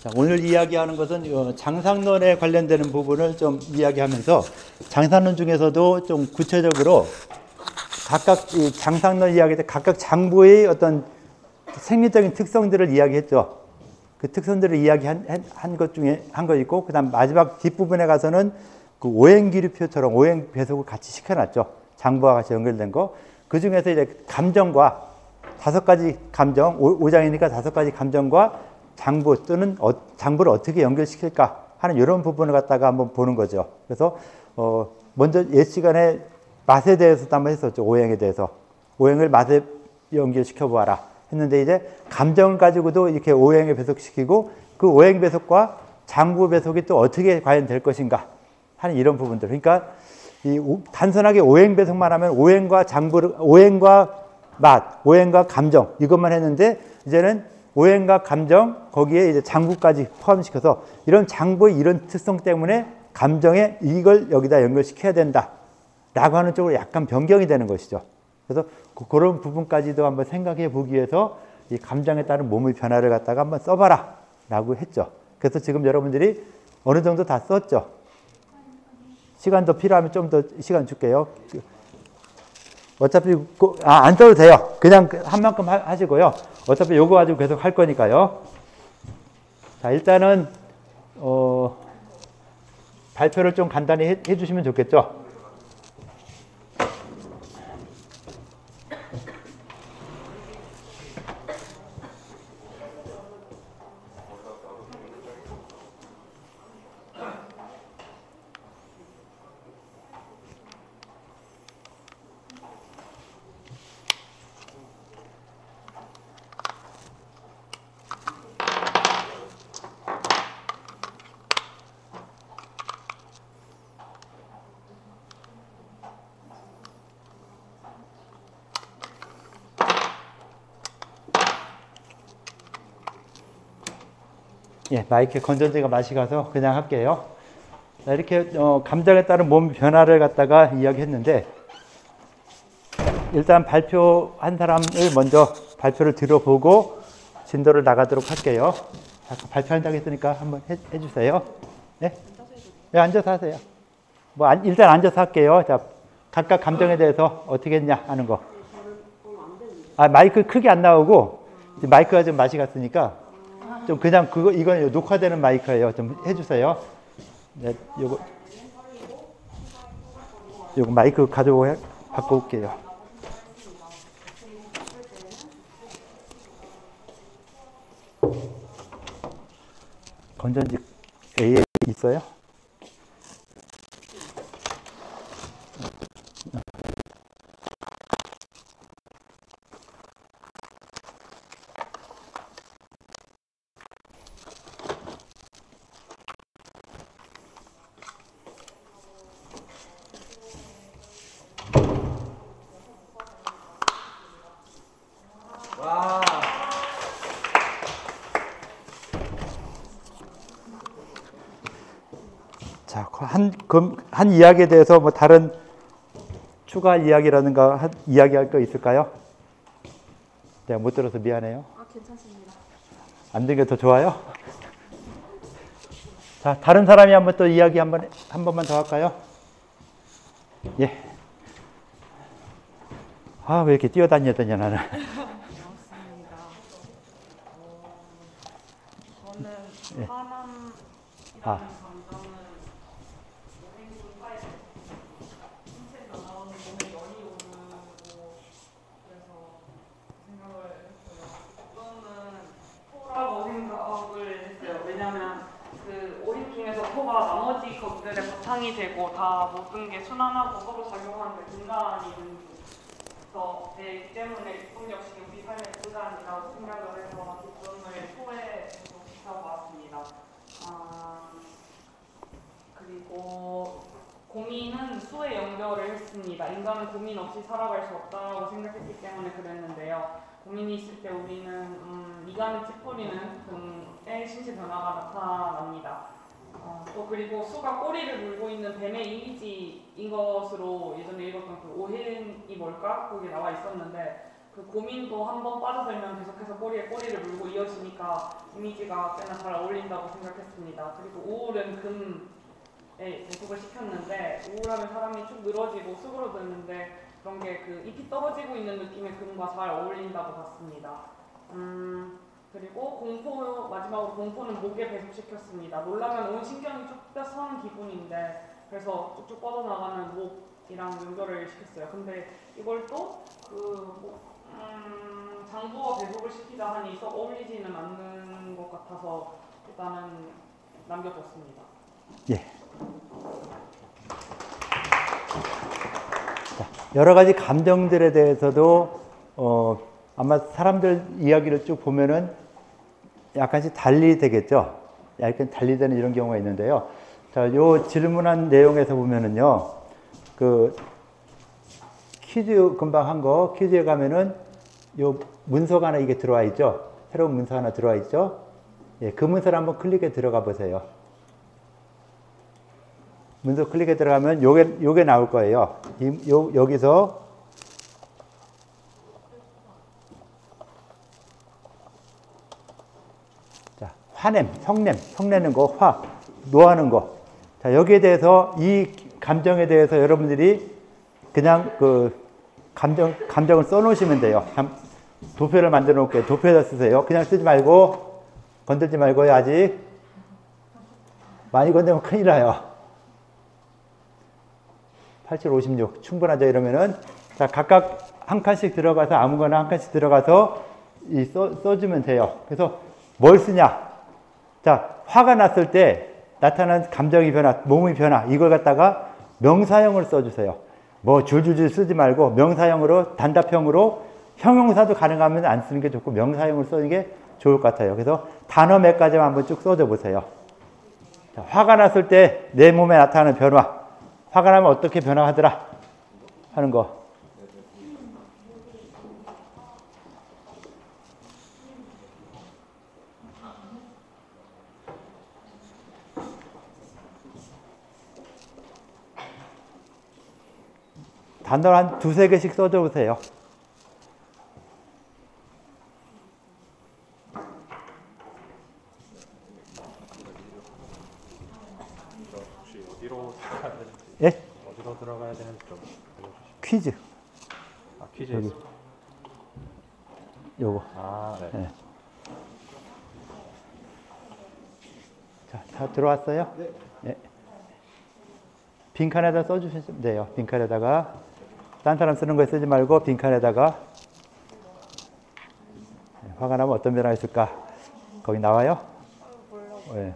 자, 오늘 이야기하는 것은 장상론에 관련되는 부분을 좀 이야기하면서 장상론 중에서도 좀 구체적으로 각각 이 장상론 이야기 때 각각 장부의 어떤 생리적인 특성들을 이야기했죠. 그 특성들을 이야기한 것 중에 한 거 있고, 그다음 마지막 뒷부분에 가서는 그 오행기류표처럼 오행 배속을 같이 시켜놨죠. 장부와 같이 연결된 거. 그 중에서 이제 감정과 5가지 감정, 5장이니까 5가지 감정과 장부 또는 장부를 어떻게 연결시킬까 하는 이런 부분을 갖다가 한번 보는 거죠. 그래서 먼저 옛 시간에 맛에 대해서도 한번 했었죠. 오행에 대해서. 오행을 맛에 연결시켜 보아라 했는데, 이제 감정을 가지고도 이렇게 오행에 배속시키고 그 오행 배속과 장부 배속이 또 어떻게 과연 될 것인가 하는 이런 부분들. 그러니까 단순하게 오행 배속만 하면 오행과 장부, 오행과 맛, 오행과 감정 이것만 했는데, 이제는 오행과 감정 거기에 이제 장부까지 포함시켜서 이런 장부의 이런 특성 때문에 감정에 이걸 여기다 연결시켜야 된다라고 하는 쪽으로 약간 변경이 되는 것이죠. 그래서 그런 부분까지도 한번 생각해 보기 위해서 이 감정에 따른 몸의 변화를 갖다가 한번 써봐라라고 했죠. 그래서 지금 여러분들이 어느 정도 다 썼죠. 시간 더 필요하면 좀 더 시간 줄게요. 어차피 안 써도 돼요. 그냥 한 만큼 하시고요. 어차피 요거 가지고 계속 할 거니까요. 자, 일단은 발표를 좀 간단히 해주시면 좋겠죠. 예, 마이크에 건전지가 맛이 가서 그냥 할게요. 자, 이렇게 감정에 따른 몸 변화를 갖다가 이야기했는데, 일단 발표한 사람을 먼저 발표를 들어보고 진도를 나가도록 할게요. 아까 발표한다고 했으니까 한번 해주세요. 네? 네, 앉아서 하세요. 일단 앉아서 할게요. 자, 각각 감정에 대해서 어떻게 했냐 하는 거. 마이크 크게 안 나오고 마이크가 좀 맛이 갔으니까 좀 그냥 이건 녹화되는 마이크예요. 좀 해주세요. 네, 요거 마이크 가지고 바꿔올게요. 건전지 AA 있어요? 자, 한 이야기에 대해서 뭐 다른 추가 이야기라든가 이야기할 거 있을까요? 내가 못 들어서 미안해요. 괜찮습니다. 안 되는 게 더 좋아요? 자, 다른 사람이 한번 또 이야기 한 번만 더 할까요? 예. 왜 이렇게 뛰어다녀야 되냐, 나는. 맞습니다. 저는 예. 사람이라는 감정은 오행 분파에 신체 변화하는 몸에 열이 오르고 그래서 생각을 했어요. 저는 토라고 생각을 했어요. 왜냐하면 그 오행 중에서 토가 나머지 것들의 바탕이 되고 다 모든 게 순환하고 서로 작용하는 인간이 되기 때문에 기쁨 역시 우리 삶의 구단이라고 생각을 해서 기쁨을 토에 지켜봤습니다. 그리고 고민은 수에 연결을 했습니다. 인간은 고민 없이 살아갈 수 없다고 생각했기 때문에 그랬는데요. 고민이 있을 때 우리는 미간을 찌푸리는 등의 신체 변화가 나타납니다. 또 그리고 수가 꼬리를 물고 있는 뱀의 이미지인 것으로 예전에 읽었던 그 오행이 뭘까? 거기에 나와 있었는데 그 고민도 한번 빠져들면 계속해서 꼬리에 꼬리를 물고 이어지니까 이미지가 꽤나 잘 어울린다고 생각했습니다. 그리고 우울은 금에 배속을 시켰는데 우울하면 사람이 쭉 늘어지고 수그러드는데 그런 게 그 잎이 떨어지고 있는 느낌의 금과 잘 어울린다고 봤습니다. 그리고 마지막으로 공포는 목에 배속시켰습니다. 놀라면 온 신경이 쭉 펴서는 기분인데 그래서 쭉쭉 뻗어나가는 목이랑 연결을 시켰어요. 근데 이걸 또 장부와 배속을 시키자 하니 썩 어울리지는 않는 것 같아서 일단은 남겨뒀습니다. 예. 자, 여러 가지 감정들에 대해서도 아마 사람들 이야기를 쭉 보면은 약간씩 달리 되겠죠. 약간 달리 되는 이런 경우가 있는데요. 자, 요 질문한 내용에서 보면은요, 그 퀴즈 금방 한 거 퀴즈에 가면은 요 문서가 하나 이게 들어와 있죠. 새로운 문서 하나 들어와 있죠. 예, 그 문서를 한번 클릭해 들어가 보세요. 문서 클릭해 들어가면 요게 나올 거예요. 여기서 자, 화냄, 성내는 거, 노하는 거. 자, 여기에 대해서 이 감정에 대해서 여러분들이 그냥 그 감정을 써놓으시면 돼요. 도표를 만들어 놓을게요. 도표에다 쓰세요. 그냥 쓰지 말고, 건들지 말고요, 아직. 많이 건드리면 큰일 나요. 87, 56. 충분하죠, 이러면은. 자, 각각 한 칸씩 들어가서, 아무거나 한 칸씩 들어가서 써주면 돼요. 그래서 뭘 쓰냐? 자, 화가 났을 때 나타난 감정의 변화, 몸의 변화, 이걸 갖다가 명사형을 써주세요. 뭐 줄줄줄 쓰지 말고 명사형으로, 단답형으로, 형용사도 가능하면 안 쓰는 게 좋고 명사형을 쓰는 게 좋을 것 같아요. 그래서 단어 몇 가지만 한번 쭉 써줘 보세요. 자, 화가 났을 때 내 몸에 나타나는 변화, 화가 나면 어떻게 변화하더라 하는 거. 단어를 한 두세 개씩 써줘 보세요. 혹시 어디로 들어가야 되는지, 예? 어디로 들어가야 되는지 좀 알려주시죠. 퀴즈. 아, 퀴즈. 여기. 요거. 아, 네. 네. 자, 다 들어왔어요? 네. 네. 빈칸에다 써주시면 돼요. 빈칸에다가. 딴 사람 쓰는 거 쓰지 말고 빈칸에다가. 네, 화가 나면 어떤 변화가 있을까? 거기 나와요? 네.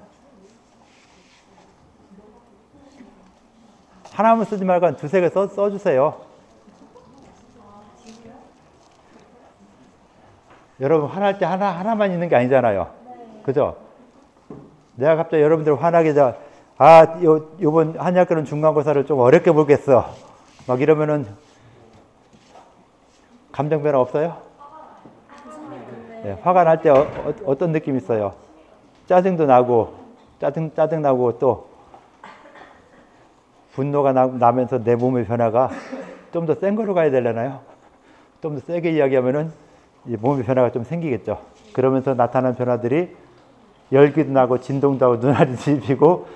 하나만 쓰지 말고 한 두세 개 써주세요. 여러분 화날 때 하나만 있는 게 아니잖아요. 그죠? 내가 갑자기 여러분들 화나게 요번 한의학교는 중간고사를 좀 어렵게 보겠어. 막 이러면은 감정 변화 없어요? 네, 화가 날 때 어떤 느낌 있어요? 짜증도 나고, 짜증 나고 또 분노가 나면서 내 몸의 변화가 좀 더 센 거로 가야 되려나요? 좀 더 세게 이야기하면은 이 몸의 변화가 좀 생기겠죠. 그러면서 나타난 변화들이 열기도 나고 진동도 하고 눈알이 뒤집히고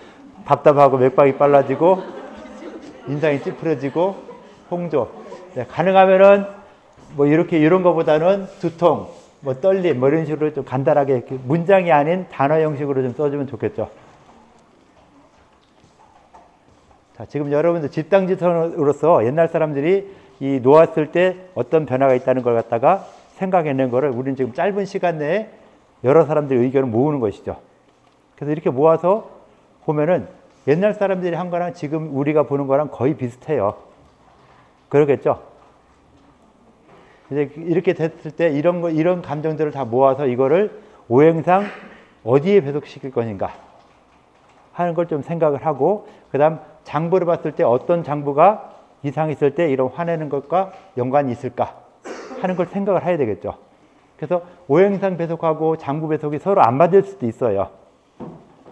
답답하고 맥박이 빨라지고 인상이 찌푸려지고 홍조. 네, 가능하면은 뭐 이런 거보다는 두통, 뭐 떨림, 뭐 이런 식으로 좀 간단하게 이렇게 문장이 아닌 단어 형식으로 좀 써주면 좋겠죠. 자, 지금 여러분들 집단지성으로서 옛날 사람들이 이 놓았을 때 어떤 변화가 있다는 걸 갖다가 생각해낸 거를 우리는 지금 짧은 시간 내에 여러 사람들의 의견을 모으는 것이죠. 그래서 이렇게 모아서 보면은 옛날 사람들이 한 거랑 지금 우리가 보는 거랑 거의 비슷해요. 그러겠죠? 이제 이렇게 됐을 때 이런 감정들을 다 모아서 이거를 오행상 어디에 배속시킬 것인가 하는 걸 좀 생각을 하고, 그 다음 장부를 봤을 때 어떤 장부가 이상이 있을 때 이런 화내는 것과 연관이 있을까 하는 걸 생각을 해야 되겠죠. 그래서 오행상 배속하고 장부 배속이 서로 안 맞을 수도 있어요.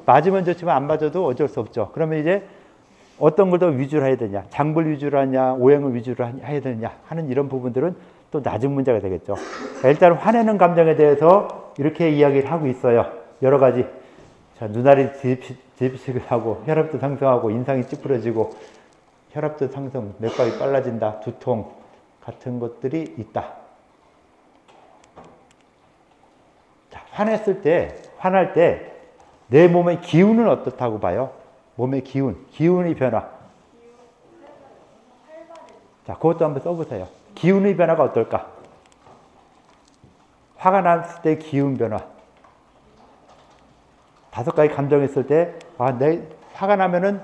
맞으면 좋지만 안 맞아도 어쩔 수 없죠. 그러면 이제 어떤 걸 더 위주로 해야 되냐, 장부를 위주로 하냐, 오행을 위주로 해야 되냐 하는 이런 부분들은 또 낮은 문제가 되겠죠. 일단 화내는 감정에 대해서 이렇게 이야기를 하고 있어요. 여러 가지. 자, 눈알이 뒤집히고 혈압도 상승하고 인상이 찌푸러지고 혈압도 상승, 맥박이 빨라진다, 두통 같은 것들이 있다. 자, 화날 때 내 몸의 기운은 어떻다고 봐요? 몸의 기운의 변화. 자, 그것도 한번 써보세요. 기운의 변화가 어떨까? 화가 났을 때 기운 변화. 5가지 감정이 있을 때, 내 화가 나면은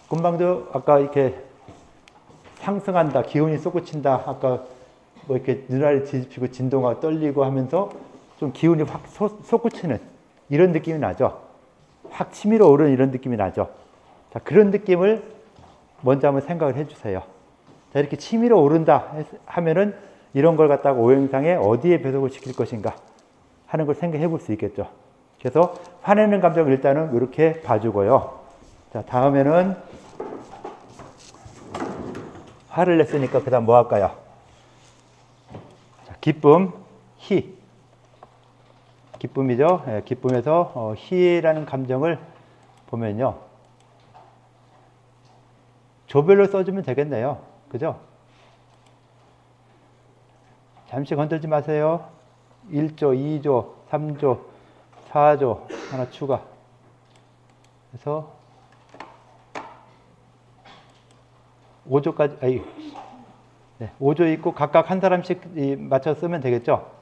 금방도 아까 이렇게 상승한다, 기운이 솟구친다, 아까 뭐 이렇게 눈알이 뒤집히고 진동하고 떨리고 하면서 좀 기운이 확 솟구치는 이런 느낌이 나죠. 확 치밀어 오르는 이런 느낌이 나죠. 자, 그런 느낌을 먼저 한번 생각을 해주세요. 자, 이렇게 치밀어 오른다 하면은 이런 걸 갖다가 오행상에 어디에 배속을 시킬 것인가 하는 걸 생각해 볼 수 있겠죠. 그래서 화내는 감정을 일단은 이렇게 봐주고요. 자, 다음에는 화를 냈으니까 그 다음 뭐 할까요? 자, 기쁨, 희. 기쁨이죠. 예, 기쁨에서 희라는 감정을 보면요. 조별로 써주면 되겠네요. 그죠? 잠시 건들지 마세요. 1조, 2조, 3조, 4조 하나 추가. 그래서 5조까지, 네, 5조 있고 각각 한 사람씩 맞춰 쓰면 되겠죠?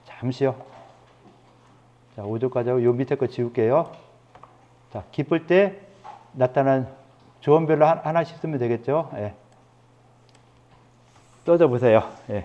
잠시요. 자, 5조까지 하고 요 밑에 거 지울게요. 자, 기쁠 때 나타난 조언별로 하나씩 쓰면 되겠죠? 예. 써줘 보세요. 예.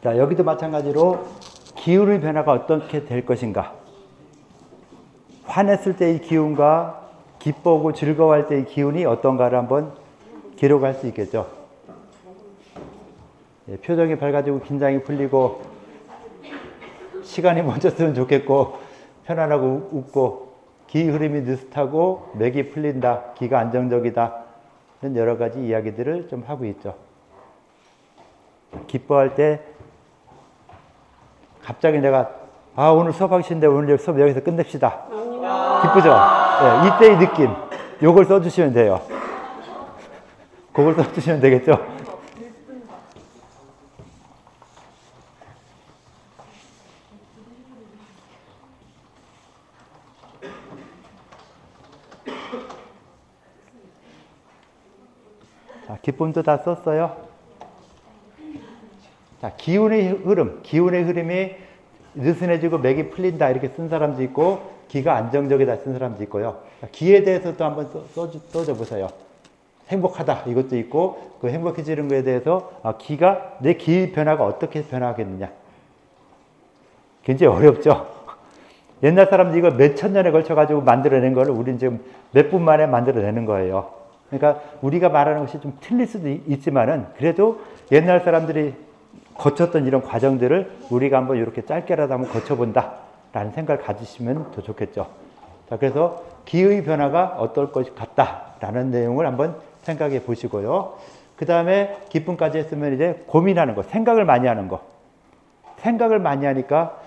자, 여기도 마찬가지로 기운의 변화가 어떻게 될 것인가. 화냈을 때의 기운과 기뻐하고 즐거워할 때의 기운이 어떤가를 한번 기록할 수 있겠죠. 예, 표정이 밝아지고 긴장이 풀리고 시간이 멈췄으면 좋겠고 편안하고 웃고 기 흐름이 느긋하고 맥이 풀린다, 기가 안정적이다 이런 여러 가지 이야기들을 좀 하고 있죠. 기뻐할 때 갑자기 내가 오늘 수업하기 싫은데 오늘 수업 여기서 끝냅시다. 기쁘죠? 네, 이때의 느낌 요걸 써주시면 돼요. 그걸 써주시면 되겠죠? 자, 기쁨도 다 썼어요. 자, 기운의 흐름이 느슨해지고 맥이 풀린다 이렇게 쓴 사람도 있고 기가 안정적이다 쓴 사람도 있고요. 자, 기에 대해서도 한번 써줘 보세요. 행복하다 이것도 있고 그 행복해지는 거에 대해서 기가 내 기 변화가 어떻게 변화하겠느냐. 굉장히 어렵죠. 옛날 사람들이 이걸 몇천 년에 걸쳐 가지고 만들어낸 거를 우리는 지금 몇 분 만에 만들어내는 거예요. 그러니까 우리가 말하는 것이 좀 틀릴 수도 있지만은 그래도 옛날 사람들이 거쳤던 이런 과정들을 우리가 한번 이렇게 짧게라도 한번 거쳐본다 라는 생각을 가지시면 더 좋겠죠. 자, 그래서 기의 변화가 어떨 것이 같다 라는 내용을 한번 생각해 보시고요. 그 다음에 기쁨까지 했으면 이제 고민하는 거, 생각을 많이 하는 거. 생각을 많이 하니까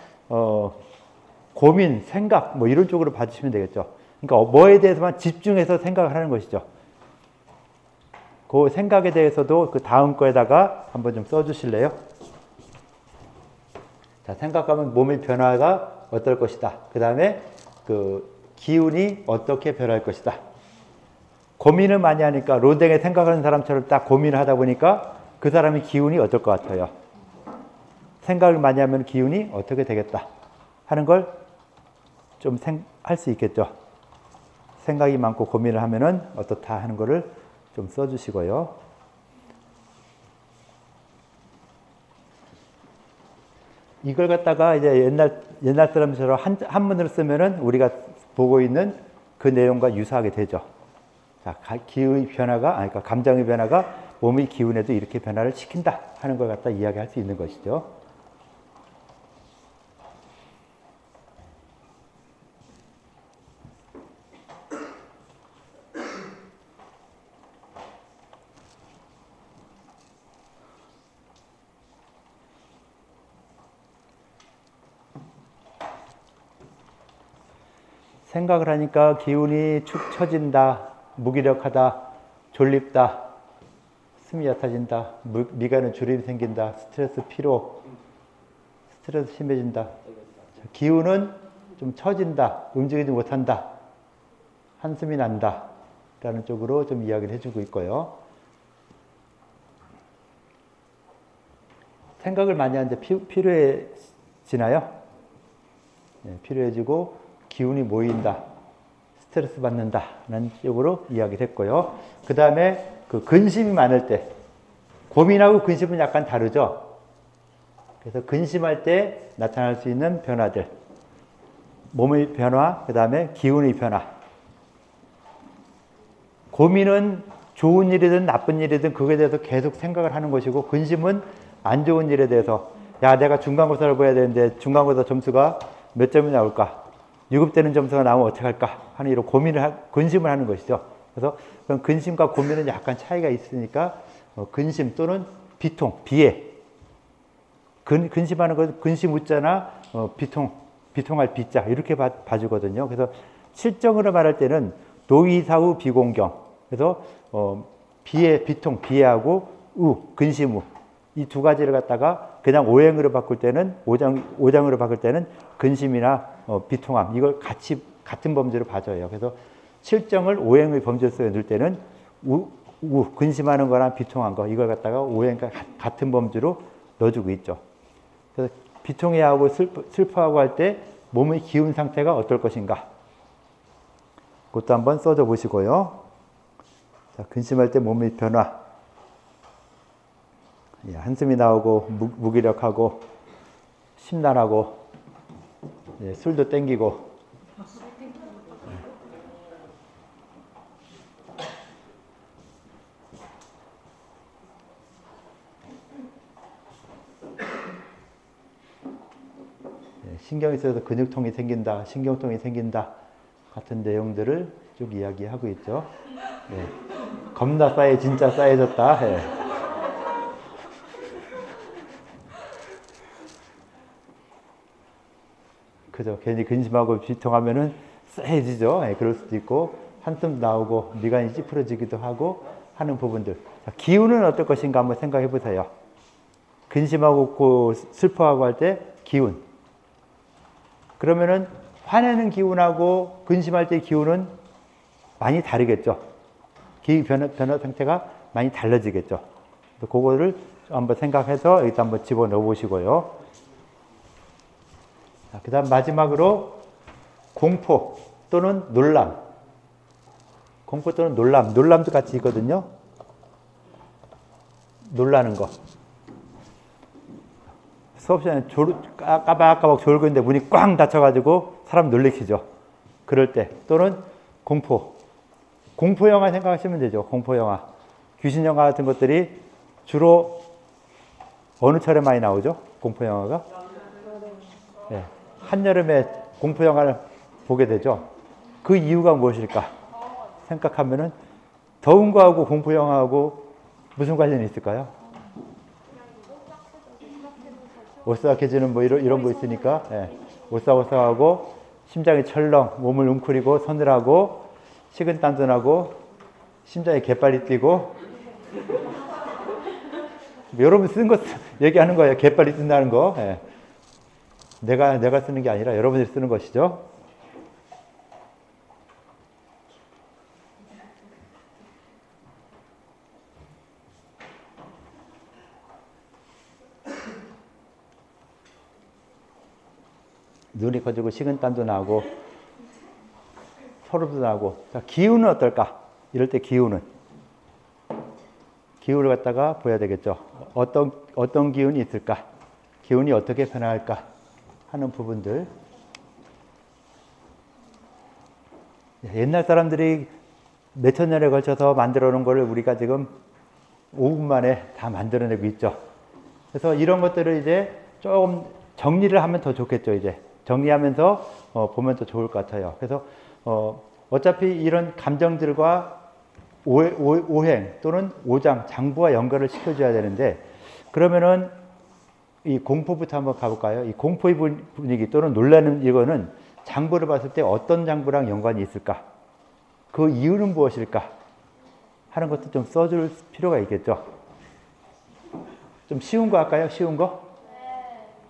고민, 생각 뭐 이런 쪽으로 봐주시면 되겠죠. 그러니까 뭐에 대해서만 집중해서 생각을 하는 것이죠. 그 생각에 대해서도 그 다음 거에다가 한번 좀 써주실래요? 자, 생각하면 몸의 변화가 어떨 것이다. 그 다음에 그 기운이 어떻게 변할 것이다. 고민을 많이 하니까 로댕에 생각하는 사람처럼 딱 고민을 하다 보니까 그 사람의 기운이 어떨 것 같아요? 생각을 많이 하면 기운이 어떻게 되겠다 하는 걸 좀 할 수 있겠죠. 생각이 많고 고민을 하면은 어떻다 하는 거를 좀 써주시고요. 이걸 갖다가 이제 옛날 사람처럼 한문으로 쓰면은 우리가 보고 있는 그 내용과 유사하게 되죠. 자, 기의 변화가, 그러니까 감정의 변화가 몸의 기운에도 이렇게 변화를 시킨다 하는 걸 갖다 이야기할 수 있는 것이죠. 생각을 하니까 기운이 축 처진다, 무기력하다, 졸립다, 숨이 얕아진다, 미간에 주름이 생긴다, 스트레스, 피로, 스트레스 심해진다. 기운은 좀 처진다, 움직이지 못한다, 한숨이 난다 라는 쪽으로 좀 이야기를 해주고 있고요. 생각을 많이 하는데 피로해지나요? 네, 피로해지고 기운이 모인다, 스트레스 받는다 라는 쪽으로 이야기를 했고요. 그 다음에 그 근심이 많을 때, 고민하고 근심은 약간 다르죠. 그래서 근심할 때 나타날 수 있는 변화들, 몸의 변화, 그 다음에 기운의 변화. 고민은 좋은 일이든 나쁜 일이든 그거에 대해서 계속 생각을 하는 것이고, 근심은 안 좋은 일에 대해서 야, 내가 중간고사를 봐야 되는데 중간고사 점수가 몇 점이 나올까? 유급되는 점수가 나오면 어떻게 할까? 하는 이런 근심을 하는 것이죠. 그래서 그런 근심과 고민은 약간 차이가 있으니까 근심 또는 비통, 비애. 근심하는 건 근심 웃자나 비통할 비자 이렇게 봐주거든요. 그래서 실정으로 말할 때는 노이사우 비공경. 그래서 비애, 비통, 비애하고 근심 우. 이 두 가지를 갖다가 그냥 오행으로 바꿀 때는 오장으로 바꿀 때는 근심이나 비통함 이걸 같은 범죄로 봐줘요. 그래서 실정을 오행의 범죄 속에 넣을 때는 근심하는 거랑 비통한 거 이걸 갖다가 오행과 같은 범죄로 넣어주고 있죠. 그래서 비통해하고 슬퍼하고 할 때 몸의 기운 상태가 어떨 것인가 그것도 한번 써줘 보시고요. 자, 근심할 때 몸의 변화, 한숨이 나오고 무기력하고 심란하고 술도 땡기고 신경이 쓰여서 근육통이 생긴다, 신경통이 생긴다 같은 내용들을 쭉 이야기하고 있죠. 네. 겁나 진짜 쌓여졌다. 네. 그죠. 괜히 근심하고 비통하면은 쎄해지죠. 네, 그럴 수도 있고 한숨 나오고 미간이 찌푸러지기도 하고 하는 부분들. 자, 기운은 어떨 것인가 한번 생각해 보세요. 근심하고 슬퍼하고 할 때 기운. 그러면은 화내는 기운하고 근심할 때 기운은 많이 다르겠죠. 기운 변화 상태가 많이 달라지겠죠. 그거를 한번 생각해서 여기다 한번 집어넣어 보시고요. 그 다음 마지막으로 공포 또는 놀람. 공포 또는 놀람도 같이 있거든요. 놀라는 거. 수업 시간에 까박까박 졸고 있는데 문이 꽝 닫혀가지고 사람 놀래키죠. 그럴 때. 또는 공포. 공포 영화 생각하시면 되죠. 공포 영화. 귀신 영화 같은 것들이 주로 어느 철에 많이 나오죠? 공포 영화가? 네. 한여름에 공포 영화를 보게 되죠. 그 이유가 무엇일까? 생각하면은 더운 거하고 공포 영화하고 무슨 관련이 있을까요? 오싹해지는 뭐 이런 거 있으니까. 네. 오싹오싹하고 심장이 철렁, 몸을 웅크리고 서늘하고 식은땀도 심장이 개빨리 뛰고 여러분 쓴 거 얘기하는 거예요. 개빨리 뛴다는 거. 예. 내가 쓰는 게 아니라 여러분들이 쓰는 것이죠. 눈이 커지고 식은땀도 나고 소름도 나고. 자, 기운은 어떨까? 이럴 때 기운을 갖다가 보여야 되겠죠. 어떤 기운이 있을까? 기운이 어떻게 변할까? 하는 부분들. 옛날 사람들이 몇천 년에 걸쳐서 만들어 놓은 걸 우리가 지금 5분 만에 다 만들어내고 있죠. 그래서 이런 것들을 이제 조금 정리를 하면 더 좋겠죠. 이제 정리하면서 보면 더 좋을 것 같아요. 그래서 어차피 이런 감정들과 오행 또는 오장, 장부와 연결을 시켜줘야 되는데, 그러면은 이 공포부터 한번 가볼까요? 이 공포의 분위기 또는 놀라는 이거는 장부를 봤을 때 어떤 장부랑 연관이 있을까? 그 이유는 무엇일까? 하는 것도 좀 써줄 필요가 있겠죠. 좀 쉬운 거 할까요? 쉬운 거?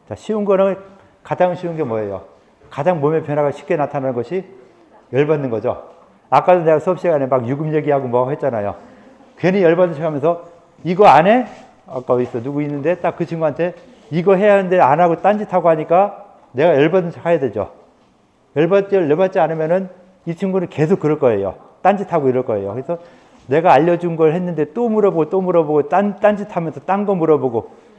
자, 쉬운 거는 가장 쉬운 게 뭐예요? 가장 몸의 변화가 쉽게 나타나는 것이 열받는 거죠. 아까도 내가 수업 시간에 막 유급 얘기하고 뭐 했잖아요. 괜히 열받은 척 하면서 이거 안 해? 아까 어디 있어? 누구 있는데 딱 그 친구한테 이거 해야 하는데 안 하고 딴짓하고 하니까 내가 열받은 척 해야 되죠. 열받지 않으면은 이 친구는 계속 그럴 거예요. 딴짓하고 이럴 거예요. 그래서 내가 알려준 걸 했는데 또 물어보고 딴짓하면서 딴 거 물어보고,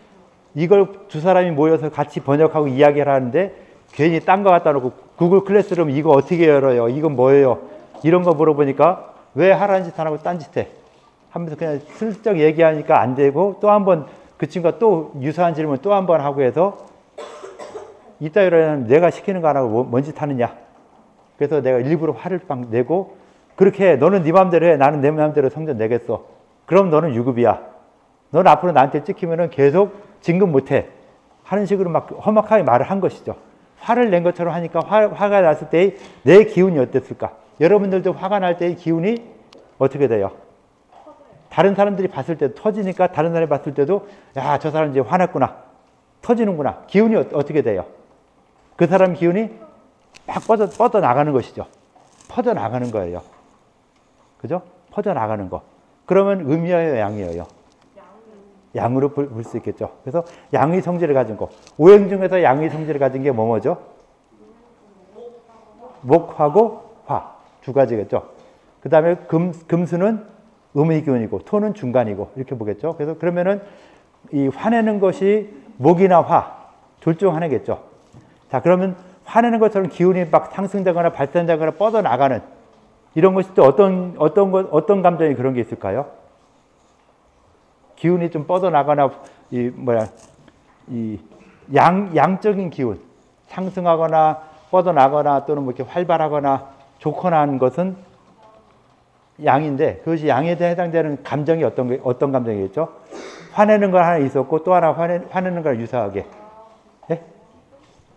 이걸 두 사람이 모여서 같이 번역하고 이야기를 하는데 괜히 딴 거 갖다 놓고 구글 클래스룸 이거 어떻게 열어요? 이건 뭐예요? 이런 거 물어보니까 왜 하라는 짓 안 하고 딴짓해? 하면서 그냥 슬쩍 얘기하니까 안 되고, 또 한 번 그 친구가 또 유사한 질문 또 한 번 하고 해서 이따 이러면 내가 시키는 거 안 하고 뭔 짓 하느냐? 그래서 내가 일부러 화를 막 내고, 그렇게 해. 너는 네 마음대로 해. 나는 내 마음대로 성적 내겠어. 그럼 너는 유급이야. 너는 앞으로 나한테 찍히면은 계속 진급 못해. 하는 식으로 막 험악하게 말을 한 것이죠. 화를 낸 것처럼 하니까 화가 났을 때 내 기운이 어땠을까? 여러분들도 화가 날 때의 기운이 어떻게 돼요? 다른 사람들이 봤을 때도 터지니까 다른 사람이 봤을 때도 야, 저 사람 이제 화났구나. 터지는구나. 기운이 어떻게 돼요? 그 사람 기운이 막 뻗어 나가는 것이죠. 퍼져 나가는 거예요. 그죠? 퍼져 나가는 거. 그러면 음이어요, 양이어요? 양으로 볼 수 있겠죠. 그래서 양의 성질을 가진 거. 오행 중에서 양의 성질을 가진 게 뭐죠? 목하고 화. 두 가지겠죠. 그 다음에 금수는 음의 기운이고 토는 중간이고 이렇게 보겠죠. 그래서 그러면은 이 화내는 것이 목이나 화 둘 중 하나겠죠. 자, 그러면 화내는 것처럼 기운이 막 상승되거나 발산되거나 뻗어 나가는 이런 것이 또 어떤 감정이 그런 게 있을까요? 기운이 좀 뻗어 나가나 양적인 기운 상승하거나 뻗어 나가거나 또는 뭐 이렇게 활발하거나 좋거나 하는 것은 양인데, 그것이 양에 해당되는 감정이 어떤 감정이겠죠? 화내는 건 하나 있었고 또 하나 화내는 걸 유사하게. 예?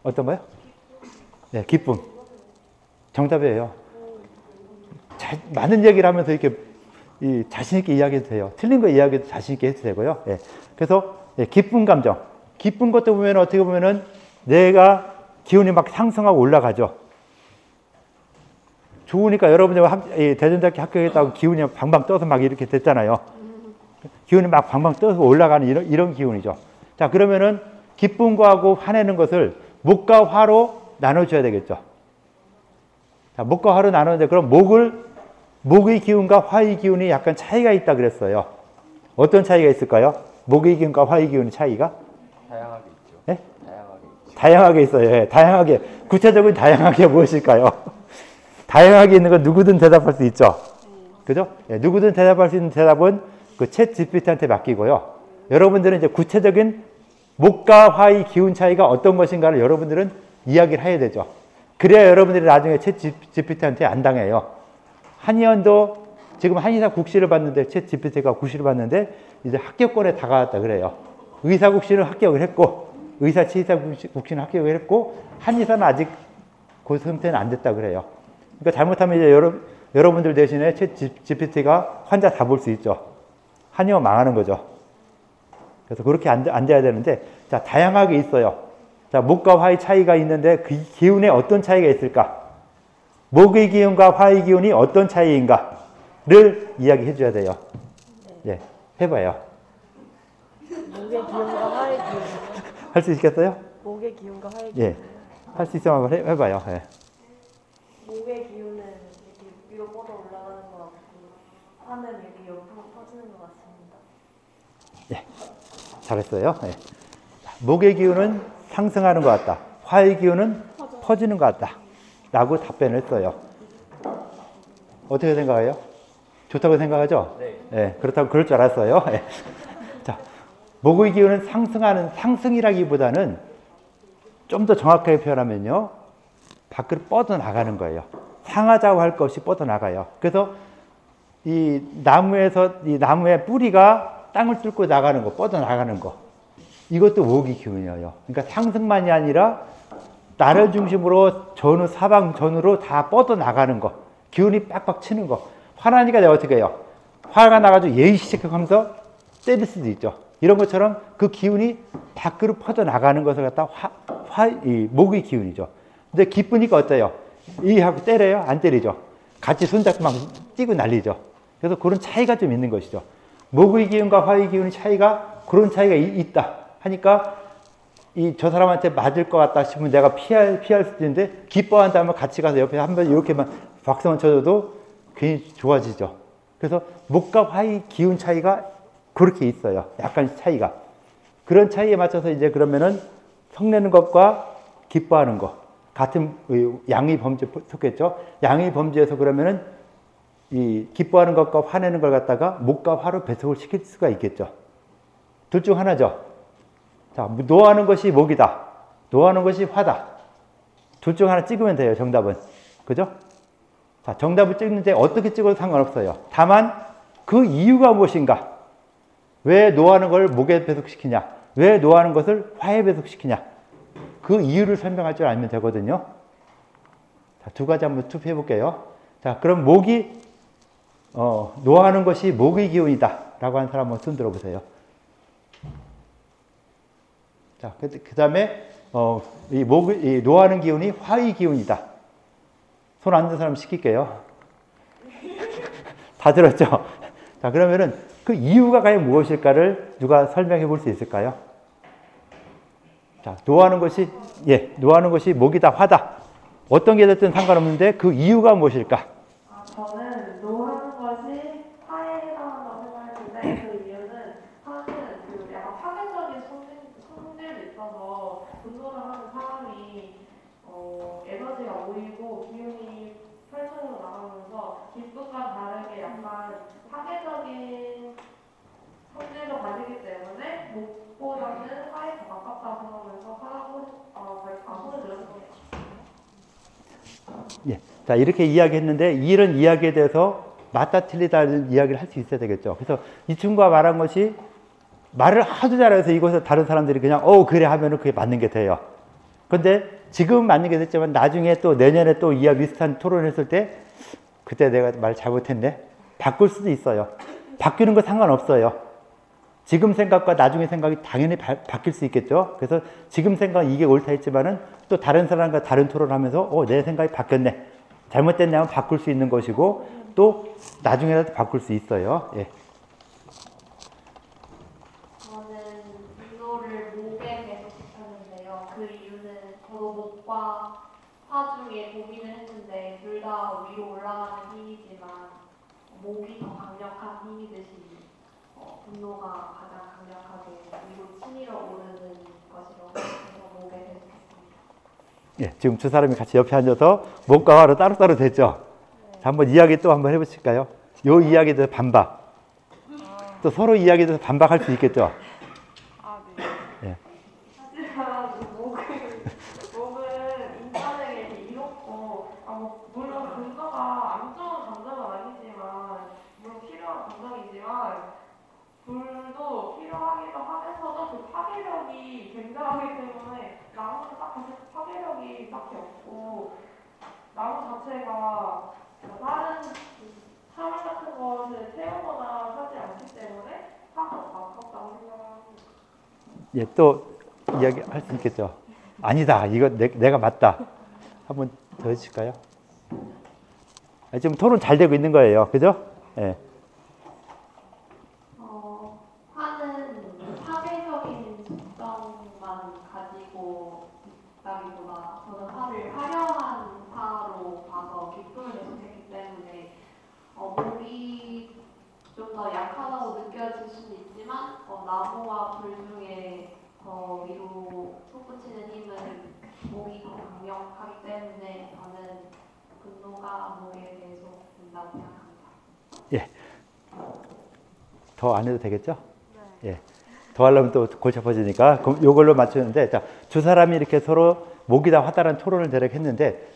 어떤 거요? 네, 기쁨. 정답이에요. 많은 얘기를 하면서 이렇게 자신 있게 이야기해도 돼요. 틀린 거 이야기해도 자신 있게 해도 되고요. 예. 그래서 기쁜 감정. 기쁜 것도 보면 어떻게 보면은 내가 기운이 막 상승하고 올라가죠. 좋으니까 여러분들 대전대학교 합격했다고 기운이 방방 떠서 막 이렇게 됐잖아요. 기운이 막 방방 떠서 올라가는 이런 기운이죠. 자, 그러면은 기쁜 거하고 화내는 것을 목과 화로 나눠줘야 되겠죠. 자, 목과 화로 나누는데 그럼 목의 기운과 화의 기운이 약간 차이가 있다 그랬어요. 어떤 차이가 있을까요? 목의 기운과 화의 기운의 차이가? 다양하게 있죠. 네? 다양하게 있죠. 다양하게 있어요. 예, 다양하게. 구체적인 다양하게 무엇일까요? 다양하게 있는 건 누구든 대답할 수 있죠. 그죠? 예, 누구든 대답할 수 있는 대답은 그 챗 GPT한테 맡기고요. 여러분들은 이제 구체적인 목과 화의 기운 차이가 어떤 것인가를 여러분들은 이야기를 해야 되죠. 그래야 여러분들이 나중에 챗 GPT한테 안 당해요. 한의원도 지금 한의사 국시를 봤는데, 챗 GPT가 국시를 봤는데 이제 합격권에 다가왔다 그래요. 의사 국시는 합격을 했고 의사 치의사 국시는 합격을 했고 한의사는 아직 그 상태는 안 됐다 그래요. 그러니까 잘못하면 이제 여러분들 대신에 챗 GPT가 환자 다 볼 수 있죠. 한의원 망하는 거죠. 그래서 그렇게 안 돼야 되는데, 자, 다양하게 있어요. 자, 목과 화의 차이가 있는데 그 기운에 어떤 차이가 있을까? 목의 기운과 화의 기운이 어떤 차이인가를 이야기해 줘야 돼요. 네, 해봐요. 목의 기운과 화의 기운. 할 수 있겠어요? 목의 기운과 화의 기운. 예, 할 수 있으면 한번 해봐요. 예. 목의 기운은 이렇게 위로 뻗어 올라가는 것 같고, 화는 이렇게 옆으로 퍼지는 것 같습니다. 예, 잘했어요. 예. 목의 기운은 상승하는 것 같다. 화의 기운은 퍼지는 것 같다. 라고 답변을 했어요. 어떻게 생각해요? 좋다고 생각하죠? 네. 예, 그렇다고 그럴 줄 알았어요. 예. 자, 목의 기운은 상승이라기보다는 좀 더 정확하게 표현하면요, 밖으로 뻗어나가는 거예요. 상하자고 할 것 없이 뻗어나가요. 그래서 이 나무의 뿌리가 땅을 뚫고 나가는 거, 뻗어나가는 거. 이것도 목의 기운이에요. 그러니까 상승만이 아니라 나를 중심으로 전후, 사방 전후로 다 뻗어나가는 거. 기운이 빡빡 치는 거. 화나니까 내가 어떻게 해요? 화가 나가지고 예의시작 하면서 때릴 수도 있죠. 이런 것처럼 그 기운이 밖으로 퍼져나가는 것을 갖다 목의 기운이죠. 근데 기쁘니까 어때요? 이 하고 때려요? 안 때리죠? 같이 손잡고 막 뛰고 난리죠. 그래서 그런 차이가 좀 있는 것이죠. 목의 기운과 화의 기운의 차이가, 그런 차이가 있다 하니까 저 사람한테 맞을 것 같다 싶으면 내가 피할 수도 있는데, 기뻐한다면 같이 가서 옆에 한번 이렇게만 박수만 쳐줘도 괜히 좋아지죠. 그래서 목과 화의 기운 차이가 그렇게 있어요. 약간 차이가. 그런 차이에 맞춰서 이제 그러면은 성내는 것과 기뻐하는 것, 같은 양의 범죄에 속했죠. 양의 범죄에서 그러면은 이 기뻐하는 것과 화내는 걸 갖다가 목과 화로 배속을 시킬 수가 있겠죠. 둘 중 하나죠. 자, 노하는 것이 목이다. 노하는 것이 화다. 둘 중 하나 찍으면 돼요, 정답은. 그죠? 자, 정답을 찍는데 어떻게 찍어도 상관없어요. 다만 그 이유가 무엇인가? 왜 노하는 걸 목에 배속시키냐? 왜 노하는 것을 화에 배속시키냐? 그 이유를 설명할 줄 알면 되거든요. 자, 두 가지 한번 투표해 볼게요. 자, 그럼 노하는 것이 목의 기운이다 라고 하는 사람 한번 손 들어보세요. 자, 그 다음에 이 노하는 기운이 화의 기운이다. 손 안 든 사람 시킬게요. 다 들었죠? 자, 그러면은 그 이유가 과연 무엇일까를 누가 설명해 볼 수 있을까요? 자, 노하는 것이 목이다, 화다. 어떤 게 됐든 상관없는데 그 이유가 무엇일까? 저는 노하는 것이 화에 해당한다고 생각했는데, 그 이유는 화는 그 약간 파괴적인 성질이 있어서 분노를 하는 사람이 에너지가 모이고 기운이 펼쳐져 나가면서, 기쁨과 다르게 약간 파괴적인 성질도 가지기 때문에 목보다는 화에 더 가깝다고 생각하면서 손을 들었습니다. 예. 자, 이렇게 이야기했는데 이런 이야기에 대해서 맞다 틀리다는 이야기를 할 수 있어야 되겠죠. 그래서 이 친구가 말한 것이, 말을 하도 잘해서 이것을 다른 사람들이 그냥 그래 하면은 그게 맞는 게 돼요. 근데 지금 맞는 게 됐지만 나중에 또 내년에 또 이와 비슷한 토론을 했을 때 그때 내가 말 잘못했네, 바꿀 수도 있어요. 바뀌는 거 상관없어요. 지금 생각과 나중에 생각이 당연히 바뀔 수 있겠죠. 그래서 지금 생각은 이게 옳다 했지만은 또 다른 사람과 다른 토론을 하면서 내 생각이 바뀌었네, 잘못됐네 하면 바꿀 수 있는 것이고, 또 나중에라도 바꿀 수 있어요. 예. 저는 분노를 목에 계속시켰는데요. 그 이유는 저도 목과 화 중에 고민을 했는데 둘 다 위로 올라가는 힘이지만 목이 더 강력한 힘이듯이 분노가 가장 강력하게 위로 치밀어 오르는 것이라고 생각해서 목에 계속했습니다. 예, 지금 두 사람이 같이 옆에 앉아서 목과 화로 따로따로 됐죠. 자, 한번 이야기 또 한번 해보실까요? 요 이야기에 대해서 반박. 또 서로 이야기에 대해서 반박할 수 있겠죠. 네. 예. 하지만 목은 인간에게 이렇게 이롭고, 물론 분노가 안 좋은 감정은 아니지만, 물론 필요한 감정이지만, 불도 필요하기도 하면서도 그 파괴력이 굉장하기 때문에 나무는 딱 봤을 때 파괴력이 딱히 없고 나무 자체가 다른 사물 같은 것을 태우거나 하지 않기 때문에 사서 가깝다고 생각합니다. 예, 또 이야기할 수 있겠죠. 아니다. 이거 내가 맞다. 한번 더 해주실까요? 지금 토론 잘 되고 있는 거예요. 그죠? 예. 화는 파괴적인 특성만 가지고 있다기보다 저는 화를 화려한 화로 봐서 기쁨을 느꼈기 때문에 목이 좀 더 약하다고 느껴질 수는 있지만 나무와 불 중에 더 위로 솟구치는 힘은 목이 더 강력하기 때문에 저는 분노가 목에 계속 된다고 생각합니다. 예. 더 안 해도 되겠죠? 예. 더 하려면 또 골치 아파지니까 요걸로 맞추는데, 자, 두 사람이 이렇게 서로 목이다 화다란 토론을 대략 했는데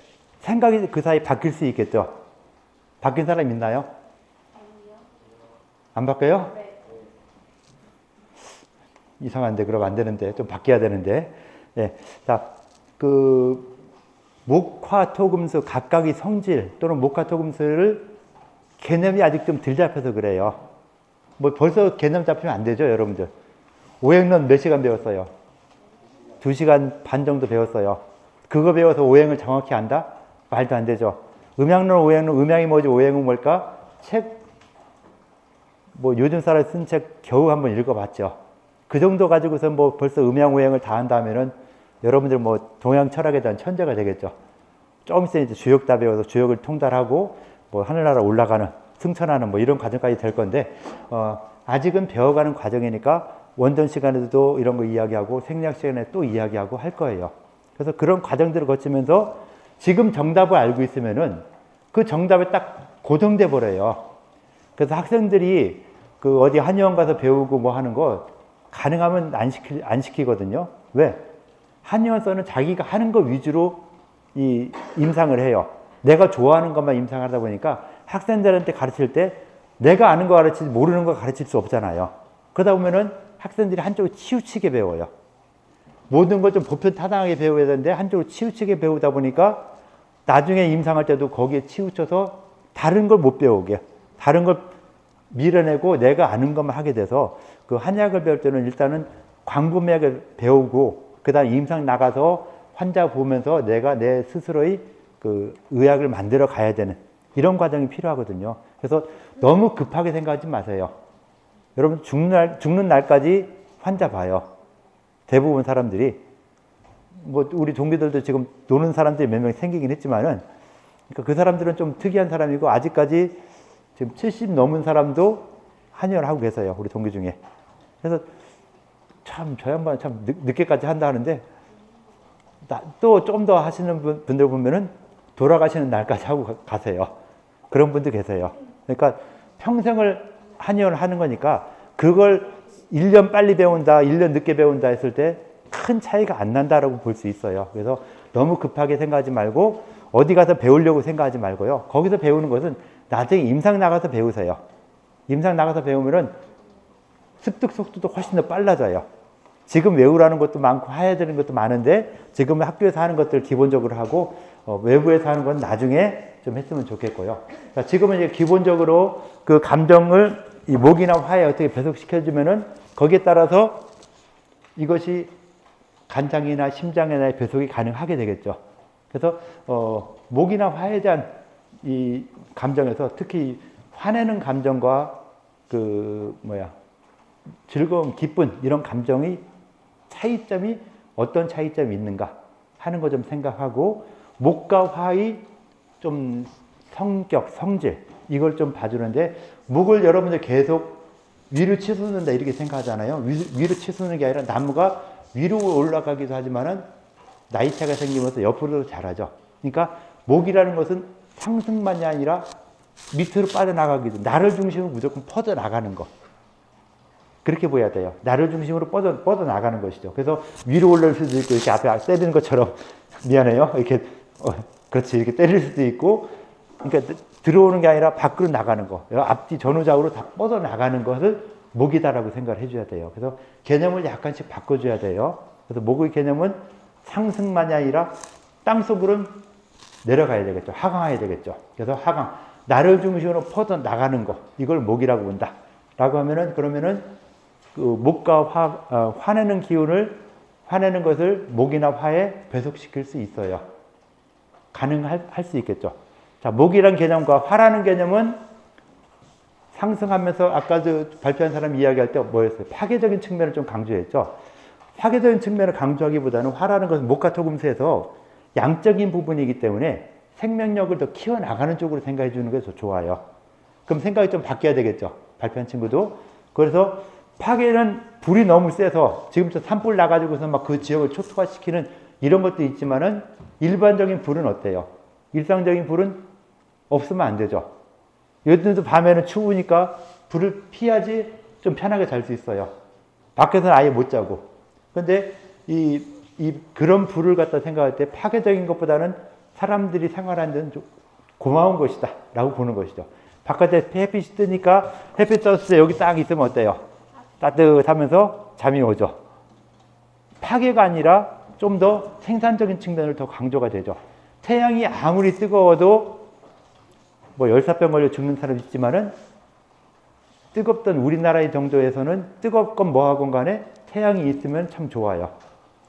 생각이 그 사이 바뀔 수 있겠죠? 바뀐 사람 있나요? 안 바뀌어요? 네. 이상한데, 그러면 안 되는데, 좀 바뀌어야 되는데. 예. 자, 목화토금수 각각의 성질 또는 목화토금수를 개념이 아직 좀 덜 잡혀서 그래요. 뭐 벌써 개념 잡히면 안 되죠, 여러분들. 오행론 몇 시간 배웠어요? 2시간 반 정도 배웠어요. 그거 배워서 오행을 정확히 안다? 말도 안 되죠. 음양론, 오행론, 음양이 뭐지, 오행은 뭘까? 책, 뭐 요즘 사람 쓴 책 겨우 한번 읽어봤죠. 그 정도 가지고서 뭐 벌써 음양, 오행을 다 한다면은 여러분들 뭐 동양 철학에 대한 천재가 되겠죠. 좀 있으면 이제 주역 다 배워서 주역을 통달하고 뭐 하늘나라 올라가는, 승천하는 뭐 이런 과정까지 될 건데, 아직은 배워가는 과정이니까 원전 시간에도 이런 거 이야기하고 생략 시간에 또 이야기하고 할 거예요. 그래서 그런 과정들을 거치면서 지금 정답을 알고 있으면은 그 정답에 딱 고정돼 버려요. 그래서 학생들이 그 어디 한의원 가서 배우고 뭐 하는 거 가능하면 안 시키거든요. 왜? 한의원서는 자기가 하는 거 위주로 이 임상을 해요. 내가 좋아하는 것만 임상하다 보니까 학생들한테 가르칠 때 내가 아는 거 가르치지 모르는 거 가르칠 수 없잖아요. 그러다 보면은 학생들이 한쪽으로 치우치게 배워요. 모든 걸 좀 보편타당하게 배워야 되는데 한쪽으로 치우치게 배우다 보니까 나중에 임상할 때도 거기에 치우쳐서 다른 걸 못 배우게, 다른 걸 밀어내고 내가 아는 것만 하게 돼서, 그 한의학을 배울 때는 일단은 광범위하게 배우고 그 다음 임상 나가서 환자 보면서 내가 내 스스로의 그 의학을 만들어 가야 되는 이런 과정이 필요하거든요. 그래서 너무 급하게 생각하지 마세요. 여러분 죽는 날까지 환자 봐요. 대부분 사람들이. 뭐 우리 동기들도 지금 노는 사람들이 몇 명 생기긴 했지만은, 그러니까 그 사람들은 좀 특이한 사람이고 아직까지 지금 70 넘은 사람도 한의원을 하고 계세요. 우리 동기 중에. 그래서 참 저 양반 참 늦게까지 한다 하는데, 또 좀 더 하시는 분들 보면은 돌아가시는 날까지 하고 가세요. 그런 분도 계세요. 그러니까 평생을 한의원을 하는 거니까 그걸 1년 빨리 배운다, 1년 늦게 배운다 했을 때 큰 차이가 안 난다라고 볼 수 있어요. 그래서 너무 급하게 생각하지 말고 어디 가서 배우려고 생각하지 말고요. 거기서 배우는 것은 나중에 임상 나가서 배우세요. 임상 나가서 배우면은 습득 속도도 훨씬 더 빨라져요. 지금 외우라는 것도 많고 해야 되는 것도 많은데 지금 학교에서 하는 것들 기본적으로 하고 외부에서 하는 건 나중에 좀 했으면 좋겠고요. 자, 지금은 이제 기본적으로 그 감정을 이 목이나 화에 어떻게 배속시켜주면은 거기에 따라서 이것이 간장이나 심장이나 배속이 가능하게 되겠죠. 그래서 목이나 화에 대한 이 감정에서 특히 화내는 감정과 즐거움, 기쁜 이런 감정의 차이점이 어떤 차이점이 있는가 하는 거 좀 생각하고, 목과 화의 좀 성격, 성질 이걸 좀 봐주는데, 목을 여러분들 계속 위로 치솟는다 이렇게 생각하잖아요. 위로 치솟는 게 아니라 나무가 위로 올라가기도 하지만은 나이차가 생기면서 옆으로도 자라죠. 그러니까 목이라는 것은 상승만이 아니라 밑으로 빠져나가기도, 나를 중심으로 무조건 뻗어나가는 거. 그렇게 보여야 돼요. 나를 중심으로 뻗어나가는 것이죠. 그래서 위로 올라올 수도 있고, 이렇게 앞에 때리는 것처럼, 미안해요. 이렇게, 그렇지. 이렇게 때릴 수도 있고, 그러니까 들어오는 게 아니라 밖으로 나가는 거. 앞뒤 전후좌우로 다 뻗어나가는 것을 목이다라고 생각을 해줘야 돼요. 그래서 개념을 약간씩 바꿔줘야 돼요. 그래서 목의 개념은 상승만이 아니라 땅속으로 내려가야 되겠죠. 하강해야 되겠죠. 그래서 하강, 나를 중심으로 퍼져 나가는 거, 이걸 목이라고 본다. 라고 하면은, 그러면은 그 목과 화내는 기운을, 화내는 것을 목이나 화에 배속시킬 수 있어요. 가능할 수 있겠죠. 자, 목이란 개념과 화라는 개념은 상승하면서 아까 발표한 사람 이야기할 때 뭐였어요? 파괴적인 측면을 좀 강조했죠. 파괴적인 측면을 강조하기보다는 화라는 것은 목과 토금수에서 양적인 부분이기 때문에 생명력을 더 키워나가는 쪽으로 생각해 주는 게 더 좋아요. 그럼 생각이 좀 바뀌어야 되겠죠. 발표한 친구도. 그래서 파괴는 불이 너무 세서 지금부터 산불 나가지고서 막 그 지역을 초토화시키는 이런 것도 있지만은 일반적인 불은 어때요? 일상적인 불은 없으면 안 되죠. 요즘도 밤에는 추우니까 불을 피하지 좀 편하게 잘 수 있어요. 밖에서는 아예 못 자고. 근데 그런 불을 갖다 생각할 때 파괴적인 것보다는 사람들이 생활하는 데는 좀 고마운 것이다 라고 보는 것이죠. 바깥에 햇빛이 뜨니까 햇빛 떴을 때 여기 딱 있으면 어때요? 따뜻하면서 잠이 오죠. 파괴가 아니라 좀 더 생산적인 측면을 더 강조가 되죠. 태양이 아무리 뜨거워도 뭐 열사병 걸려 죽는 사람 있지만은 뜨겁던 우리나라의 정도에서는 뜨겁건 뭐하건 간에 태양이 있으면 참 좋아요.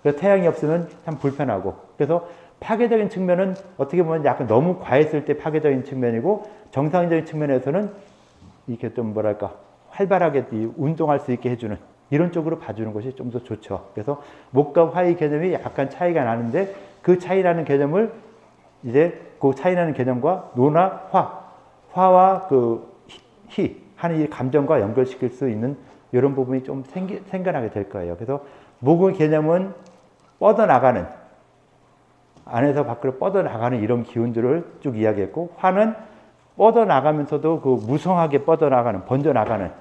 그래서 태양이 없으면 참 불편하고. 그래서 파괴적인 측면은 어떻게 보면 약간 너무 과했을 때 파괴적인 측면이고, 정상적인 측면에서는 이렇게 좀 뭐랄까 활발하게 운동할 수 있게 해주는 이런 쪽으로 봐주는 것이 좀 더 좋죠. 그래서 목과 화의 개념이 약간 차이가 나는데, 그 차이라는 개념을 이제 그 차이나는 개념과 노나 화와 그 희 하는 이 감정과 연결시킬 수 있는 이런 부분이 좀 생겨나게 될 거예요. 그래서 목의 개념은 뻗어나가는, 안에서 밖으로 뻗어나가는 이런 기운들을 쭉 이야기했고, 화는 뻗어나가면서도 그 무성하게 뻗어나가는, 번져나가는,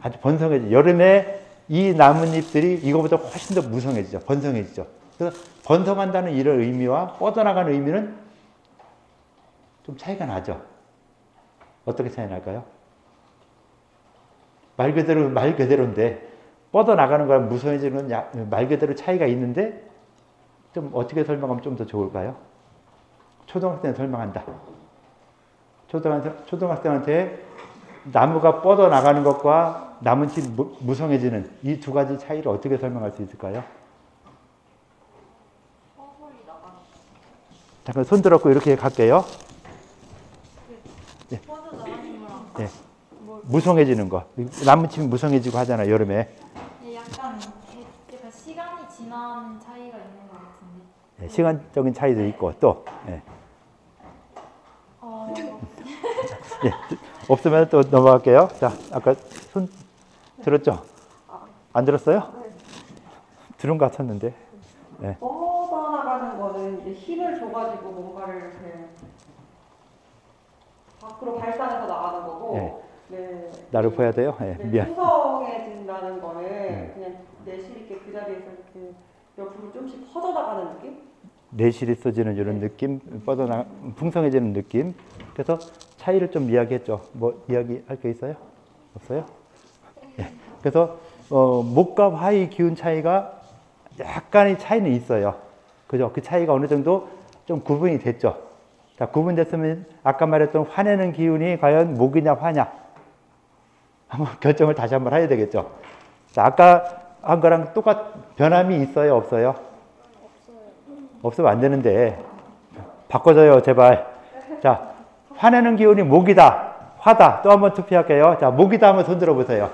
아주 번성해지죠. 여름에 이 나뭇잎들이 이거보다 훨씬 더 무성해지죠. 번성해지죠. 그래서 번성한다는 이런 의미와 뻗어나가는 의미는 좀 차이가 나죠. 어떻게 차이 날까요? 말 그대로인데 뻗어나가는 거랑 무성해지는 건 말 그대로 차이가 있는데, 좀 어떻게 설명하면 좀 더 좋을까요? 초등학생은 설명한다. 초등학생한테 나무가 뻗어나가는 것과 나뭇잎 무성해지는 이 두 가지 차이를 어떻게 설명할 수 있을까요? 잠깐 손 들었고 이렇게 갈게요. 네. 네. 무성해지는 거. 나뭇잎이 무성해지고 하잖아요, 여름에. 네, 약간 시간이 지난 차이가 있는 것 같은데. 네, 시간적인 차이도 있고 또. 네. 네, 없으면 또 넘어갈게요. 자, 아까 손 들었죠? 안 들었어요? 들은 것 같았는데. 네. 뻗어나가는 거는 이제 힘을 줘가지고 뭔가를 이렇게 밖으로 발산해서 나가는 거고, 네. 네. 나를 보여야 돼요? 네, 네, 미안. 풍성해진다는 거는 그냥 내실 있게 그 자리에서 이렇게 옆으로 좀씩 퍼져나가는 느낌? 내실이 써지는 이런 느낌, 풍성해지는 느낌. 그래서 차이를 좀 이야기했죠. 뭐 이야기할 게 있어요? 없어요? 네. 그래서 목과 화의 기운 차이가 약간의 차이는 있어요. 그죠? 그 차이가 어느 정도 좀 구분이 됐죠. 자, 구분됐으면 아까 말했던 화내는 기운이 과연 목이냐 화냐 한번 결정을 다시 한번 해야 되겠죠. 자, 아까 한 거랑 변함이 있어요? 없어요? 없으면 안 되는데 바꿔줘요, 제발. 자, 화내는 기운이 목이다, 화다. 또 한번 투표할게요. 자, 목이다 한번 손 들어보세요.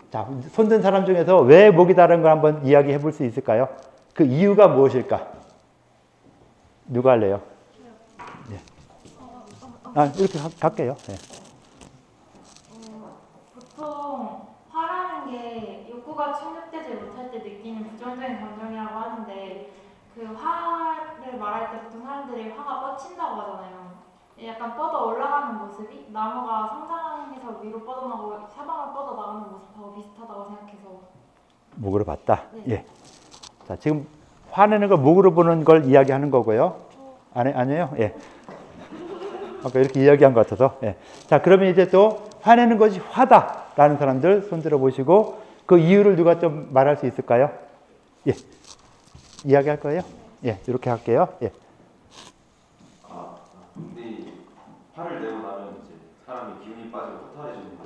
자, 손든 사람 중에서 왜 목이다라는 걸 한번 이야기해 볼 수 있을까요? 그 이유가 무엇일까? 누가 할래요? 네. 이렇게 갈게요. 네. 보통 화라는 게 욕구가 충족되지 못할 때 느끼는 부정적인 감정이라고 하는데, 그 화를 말할 때 보통 사람들이 화가 뻗친다고 하잖아요. 약간 뻗어 올라가는 모습이 나무가 성장해서 위로 뻗어나가고 사방을 뻗어 나가는 모습하고 비슷하다고 생각해서 목으로 봤다. 네. 예. 자, 지금 화내는 걸 목으로 보는 걸 이야기하는 거고요. 아니에요? 예. 아까 이렇게 이야기한 것 같아서. 예. 자, 그러면 이제 또 화내는 것이 화다라는 사람들 손 들어 보시고 그 이유를 누가 좀 말할 수 있을까요? 예. 이야기할 거예요? 예, 이렇게 할게요. 예. 근데 화를 내고 나면 이제 사람이 기운이 빠지고 허탈해지는데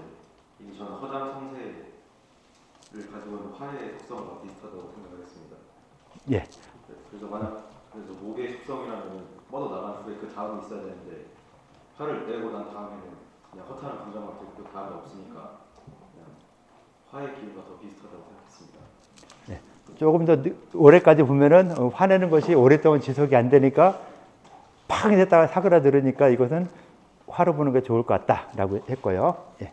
이게 저는 허당 성세를 가지고 있는 화의 속성과 비슷하다고 생각을 했습니다. 예. 그래서 만약 그래서 목의 속성이라면 뻗어 나간 후에 그 다음이 있어야 되는데 화를 내고 난 다음에는 그냥 허탈한 감정밖에 그 다음에 없으니까 그냥 화의 기운과 더 비슷하다고 생각했습니다. 예. 조금 더 오래까지 보면은 화내는 것이 오랫동안 지속이 안 되니까 팍 됐다가 사그라들으니까 이것은 화로 보는 게 좋을 것 같다라고 했고요. 예.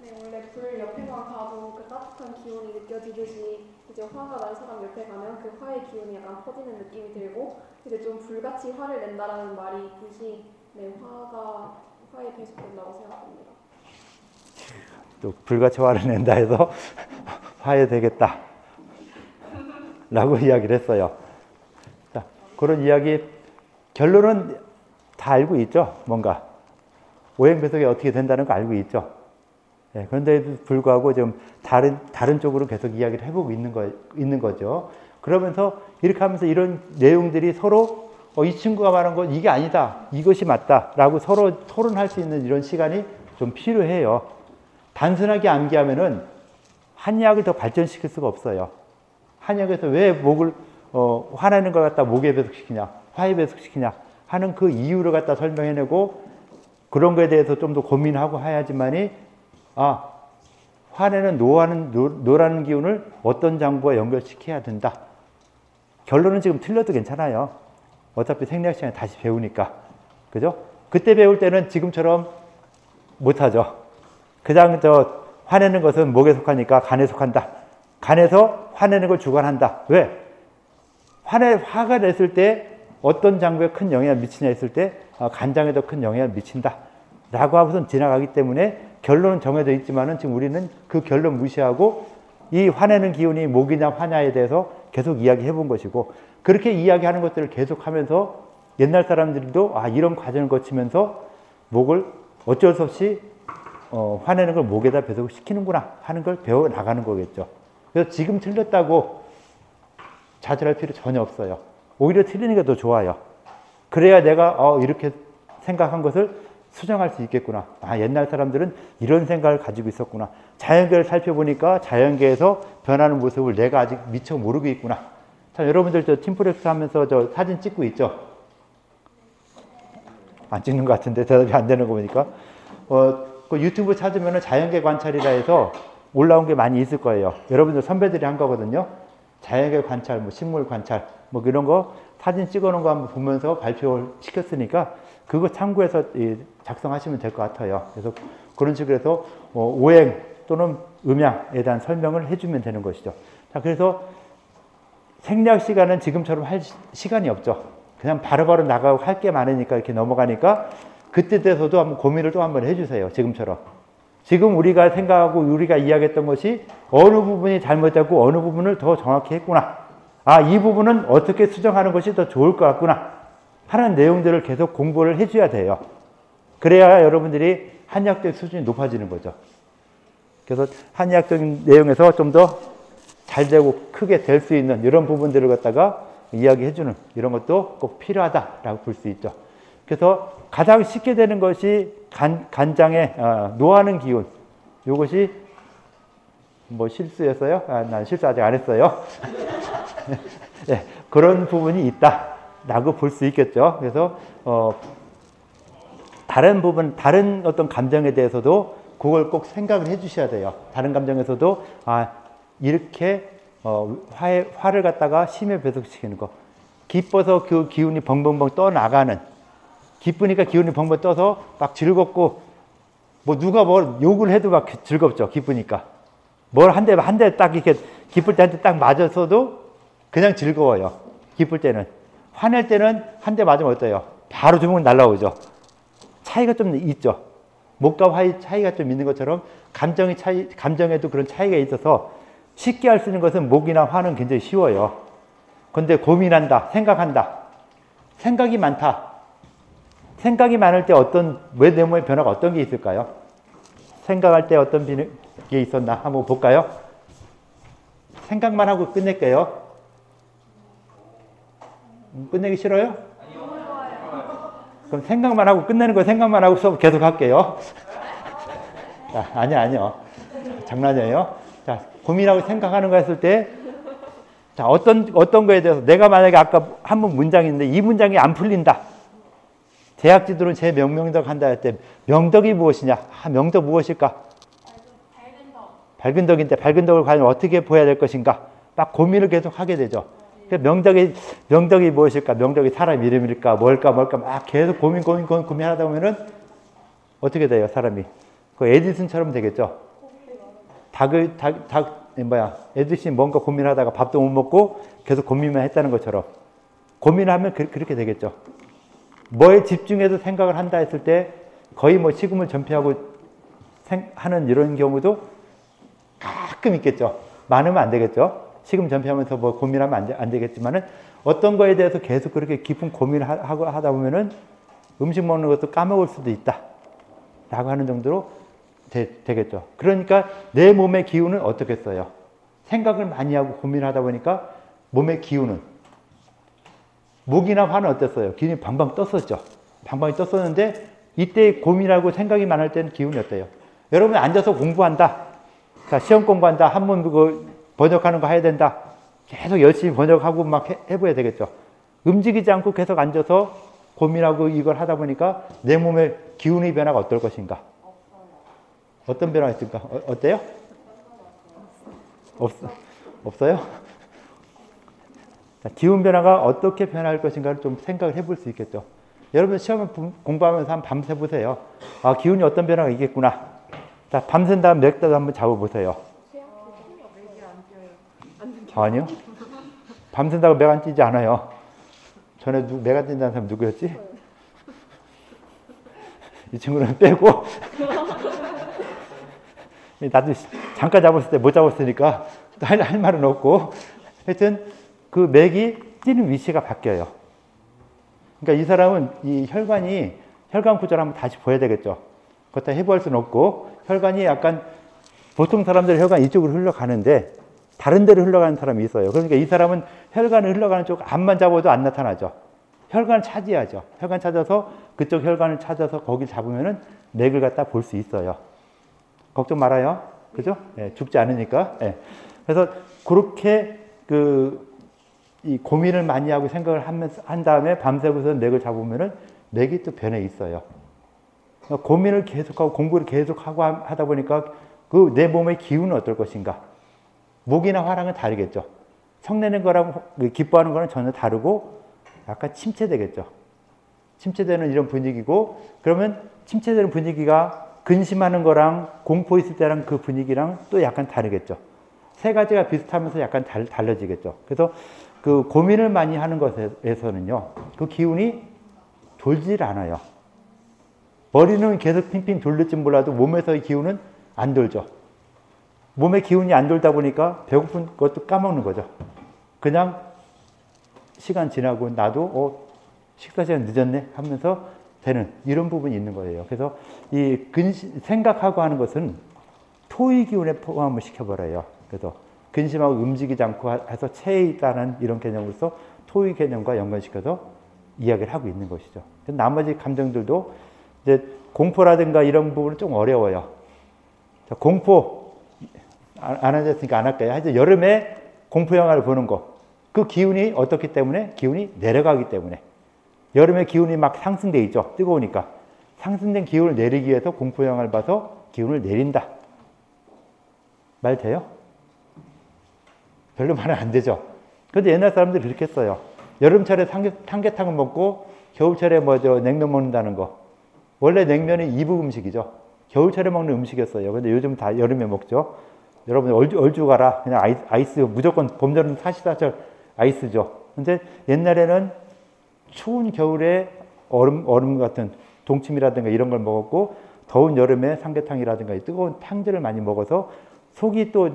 네, 원래 불 옆에만 가도 그 따뜻한 기운이 느껴지듯이 이제 화가 난 사람 옆에 가면 그 화의 기운이 약간 퍼지는 느낌이 들고 이제 좀 불같이 화를 낸다라는 말이 있듯이 네, 화에 배속된다고 생각합니다. 또 불같이 화를 낸다 해서 화해 되겠다 라고 이야기를 했어요. 자, 그런 이야기 결론은 다 알고 있죠. 뭔가 오행배속이 어떻게 된다는 거 알고 있죠. 예, 그런데도 불구하고 좀 다른 쪽으로 계속 이야기를 해보고 있는 거죠. 그러면서 이렇게 하면서 이런 내용들이 서로 이 친구가 말한 건 이게 아니다, 이것이 맞다라고 서로 토론할 수 있는 이런 시간이 좀 필요해요. 단순하게 암기하면은 한의학을 더 발전시킬 수가 없어요. 한의학에서 왜 목을 화내는 걸 갖다 목에 배속시키냐, 화에 배속시키냐 하는 그 이유를 갖다 설명해내고 그런 거에 대해서 좀 더 고민하고 해야지만이 화내는 노라는 기운을 어떤 장부와 연결시켜야 된다. 결론은 지금 틀려도 괜찮아요. 어차피 생리학 시간에 다시 배우니까. 그죠? 그때 배울 때는 지금처럼 못하죠. 그냥 화내는 것은 목에 속하니까 간에 속한다. 간에서 화내는 걸 주관한다. 왜? 화가 냈을 때 어떤 장부에 큰 영향을 미치냐 했을 때 간장에 더 큰 영향을 미친다. 라고 하고선 지나가기 때문에 결론은 정해져 있지만은 지금 우리는 그 결론 무시하고 이 화내는 기운이 목이냐 화냐에 대해서 계속 이야기해 본 것이고 그렇게 이야기하는 것들을 계속 하면서 옛날 사람들도 이런 과정을 거치면서 목을 어쩔 수 없이 화내는 걸 목에다 배속시키는구나 하는 걸 배워 나가는 거겠죠. 그래서 지금 틀렸다고 좌절할 필요 전혀 없어요. 오히려 틀리는 게 더 좋아요. 그래야 내가 이렇게 생각한 것을 수정할 수 있겠구나. 옛날 사람들은 이런 생각을 가지고 있었구나. 자연계를 살펴보니까 자연계에서 변하는 모습을 내가 아직 미처 모르고 있구나. 자, 여러분들 저 팀프렉스 하면서 저 사진 찍고 있죠? 안 찍는 것 같은데 대답이 안 되는 거 보니까. 그 유튜브 찾으면 자연계 관찰이라 해서 올라온 게 많이 있을 거예요. 여러분들 선배들이 한 거거든요. 자연계 관찰, 식물 관찰, 이런 거 사진 찍어 놓은 거 한번 보면서 발표를 시켰으니까 그거 참고해서 작성하시면 될 것 같아요. 그래서 그런 식으로 해서 오행 또는 음양에 대한 설명을 해주면 되는 것이죠. 자, 그래서 생리학 시간은 지금처럼 할 시간이 없죠. 그냥 바로바로 나가고 할 게 많으니까 이렇게 넘어가니까 그때 돼서도 한번 고민을 또 한번 해주세요. 지금처럼. 지금 우리가 생각하고 우리가 이야기했던 것이 어느 부분이 잘못됐고 어느 부분을 더 정확히 했구나. 이 부분은 어떻게 수정하는 것이 더 좋을 것 같구나 하는 내용들을 계속 공부를 해줘야 돼요. 그래야 여러분들이 한의학적 수준이 높아지는 거죠. 그래서 한의학적인 내용에서 좀 더 잘 되고 크게 될 수 있는 이런 부분들을 갖다가 이야기해주는 이런 것도 꼭 필요하다라고 볼 수 있죠. 그래서 가장 쉽게 되는 것이 간장의 노하는 기운. 이것이 실수였어요? 난 실수 아직 안 했어요. 네, 그런 부분이 있다라고 볼 수 있겠죠. 그래서 다른 부분, 다른 어떤 감정에 대해서도 그걸 꼭 생각을 해주셔야 돼요. 다른 감정에서도 이렇게 화를 갖다가 심해 배속시키는 거. 기뻐서 그 기운이 벙벙벙 떠나가는. 기쁘니까 기운이 벙벙 떠서 막 즐겁고 누가 뭘 욕을 해도 막 즐겁죠. 기쁘니까. 뭘 한 대 딱 이렇게 기쁠 때 한 대 딱 맞았어도 그냥 즐거워요. 기쁠 때는. 화낼 때는 한 대 맞으면 어때요? 바로 주먹이 날라오죠. 차이가 좀 있죠. 목과 화의 차이가 좀 있는 것처럼 감정에도 그런 차이가 있어서 쉽게 할 수 있는 것은 목이나 화는 굉장히 쉬워요. 근데 고민한다, 생각한다, 생각이 많다, 생각이 많을 때 왜 내 몸의 변화가 어떤 게 있을까요? 생각할 때 어떤 게 있었나 한번 볼까요? 생각만 하고 끝낼게요. 끝내기 싫어요? 그럼 생각만 하고 끝내는 거 생각만 하고 수업 계속 할게요. 자, 아니요. 장난이에요. 자, 고민하고 생각하는 거 했을 때, 자, 어떤 거에 대해서 내가 만약에 아까 한 문장이 있는데 이 문장이 안 풀린다. 대학 지도는 제 명덕 한다 할 때 명덕이 무엇이냐? 명덕 무엇일까? 밝은 덕인데 밝은 덕을 과연 어떻게 보여야 될 것인가? 막 고민을 계속 하게 되죠. 명덕이 무엇일까? 명덕이 사람 이름일까? 뭘까? 막 계속 고민하다 보면은 어떻게 돼요, 사람이? 그 에디슨처럼 되겠죠. 에디슨이 뭔가 고민하다가 밥도 못 먹고 계속 고민만 했다는 것처럼 고민하면 그렇게 되겠죠. 뭐에 집중해서 생각을 한다 했을 때 거의 식음을 전폐하고 하는 이런 경우도 가끔 있겠죠. 많으면 안 되겠죠. 식음 전폐하면서 고민하면 안 되겠지만은 어떤 거에 대해서 계속 그렇게 깊은 고민을 하다 보면은 음식 먹는 것도 까먹을 수도 있다. 라고 하는 정도로 되겠죠. 그러니까 내 몸의 기운은 어떻겠어요? 생각을 많이 하고 고민하다 보니까 몸의 기운은 목이나 화는 어땠어요? 기운이 방방 떴었죠. 방방이 떴었는데 이때 고민하고 생각이 많을 때는 기운이 어때요? 여러분 앉아서 공부한다. 자, 시험 공부한다. 한번 번역하는 거 해야 된다. 계속 열심히 번역하고 막 해봐야 되겠죠. 움직이지 않고 계속 앉아서 고민하고 이걸 하다 보니까 내 몸의 기운의 변화가 어떨 것인가? 어떤 변화가 있을까? 어때요? 없어요? 자, 기운 변화가 어떻게 변할 것인가를 좀 생각을 해볼 수 있겠죠. 여러분 시험을 공부하면서 한번 밤새 보세요. 아, 기운이 어떤 변화가 있겠구나. 자, 밤샌 다음 맥다도 한번 잡아보세요. 아니요. 밤샌다고 맥 안 뛰지 않아요. 전에 맥 안 뛴다는 사람 누구였지? 이 친구는 빼고 나도 잠깐 잡았을 때 못 잡았으니까 할 말은 없고 하여튼 그 맥이 뛰는 위치가 바뀌어요. 그러니까 이 사람은 이 혈관 구조를 한번 다시 보여야 되겠죠. 그것도 해부할 수는 없고 혈관이 약간 보통 사람들 혈관이 이쪽으로 흘러가는데 다른 데로 흘러가는 사람이 있어요. 그러니까 이 사람은 혈관을 흘러가는 쪽 앞만 잡아도 안 나타나죠. 혈관을 차지하죠. 혈관 찾아서 그쪽 혈관을 찾아서 거기 잡으면은 맥을 갖다 볼 수 있어요. 걱정 말아요. 그죠? 네, 죽지 않으니까. 네. 그래서 그렇게 이 고민을 많이 하고 생각을 한 다음에 밤새고서 맥을 잡으면은 맥이 또 변해 있어요. 그러니까 고민을 계속하고 공부를 계속하고 하다 보니까 그 내 몸의 기운은 어떨 것인가? 목이나 화랑은 다르겠죠. 성내는 거랑 기뻐하는 거는 전혀 다르고 약간 침체되겠죠. 침체되는 이런 분위기고 그러면 침체되는 분위기가 근심하는 거랑 공포 있을 때랑 그 분위기랑 또 약간 다르겠죠. 세 가지가 비슷하면서 약간 달라지겠죠. 그래서 그 고민을 많이 하는 것에서는요. 그 기운이 돌질 않아요. 머리는 계속 핑핑 돌릴지 몰라도 몸에서의 기운은 안 돌죠. 몸의 기운이 안 돌다 보니까 배고픈 것도 까먹는 거죠. 그냥 시간 지나고 나도 식사 시간 늦었네 하면서 되는 이런 부분이 있는 거예요. 그래서 이 생각하고 하는 것은 토의 기운에 포함을 시켜버려요. 그래서 근심하고 움직이지 않고 해서 체에 있다는 이런 개념으로서 토의 개념과 연관시켜서 이야기를 하고 있는 것이죠. 나머지 감정들도 이제 공포라든가 이런 부분은 좀 어려워요. 자, 공포 안 앉았으니까 안 할까요? 하여튼 여름에 공포 영화를 보는 거. 그 기운이 어떻기 때문에? 기운이 내려가기 때문에. 여름에 기운이 막 상승돼 있죠. 뜨거우니까. 상승된 기운을 내리기 위해서 공포 영화를 봐서 기운을 내린다. 말 돼요? 별로 말은 안 되죠. 그런데 옛날 사람들이 그렇게 했어요. 여름철에 삼계탕을 먹고 겨울철에 냉면 먹는다는 거. 원래 냉면이 이북 음식이죠. 겨울철에 먹는 음식이었어요. 근데 요즘 다 여름에 먹죠. 여러분 얼주 가라. 그냥 아이스 무조건 봄여름 사시사철 아이스죠. 근데 옛날에는 추운 겨울에 얼음 같은 동치미라든가 이런 걸 먹었고 더운 여름에 삼계탕이라든가 뜨거운 탕들을 많이 먹어서 속이 또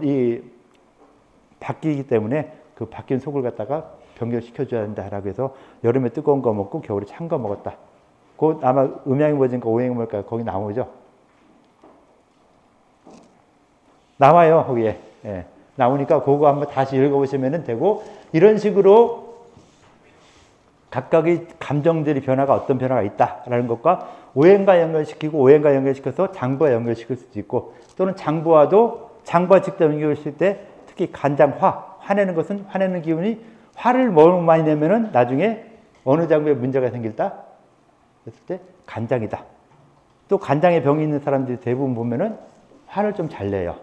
바뀌기 때문에 그 바뀐 속을 갖다가 변경시켜줘야 된다라고 해서 여름에 뜨거운 거 먹고 겨울에 찬 거 먹었다. 곧 아마 음양이 뭐인가 오행이 뭘까 거기 나오죠. 나와요 거기에. 예. 나오니까 그거 한번 다시 읽어보시면 되고 이런 식으로 각각의 감정들이 변화가 어떤 변화가 있다라는 것과 오행과 연결시키고 오행과 연결시켜서 장부와 연결시킬 수도 있고 또는 장부와 직접 연결시킬 때 특히 간장 화내는 것은 화내는 기운이 화를 너무 많이 내면은 나중에 어느 장부에 문제가 생길다 했을 때 간장이다. 또 간장에 병이 있는 사람들이 대부분 보면은 화를 좀 잘 내요.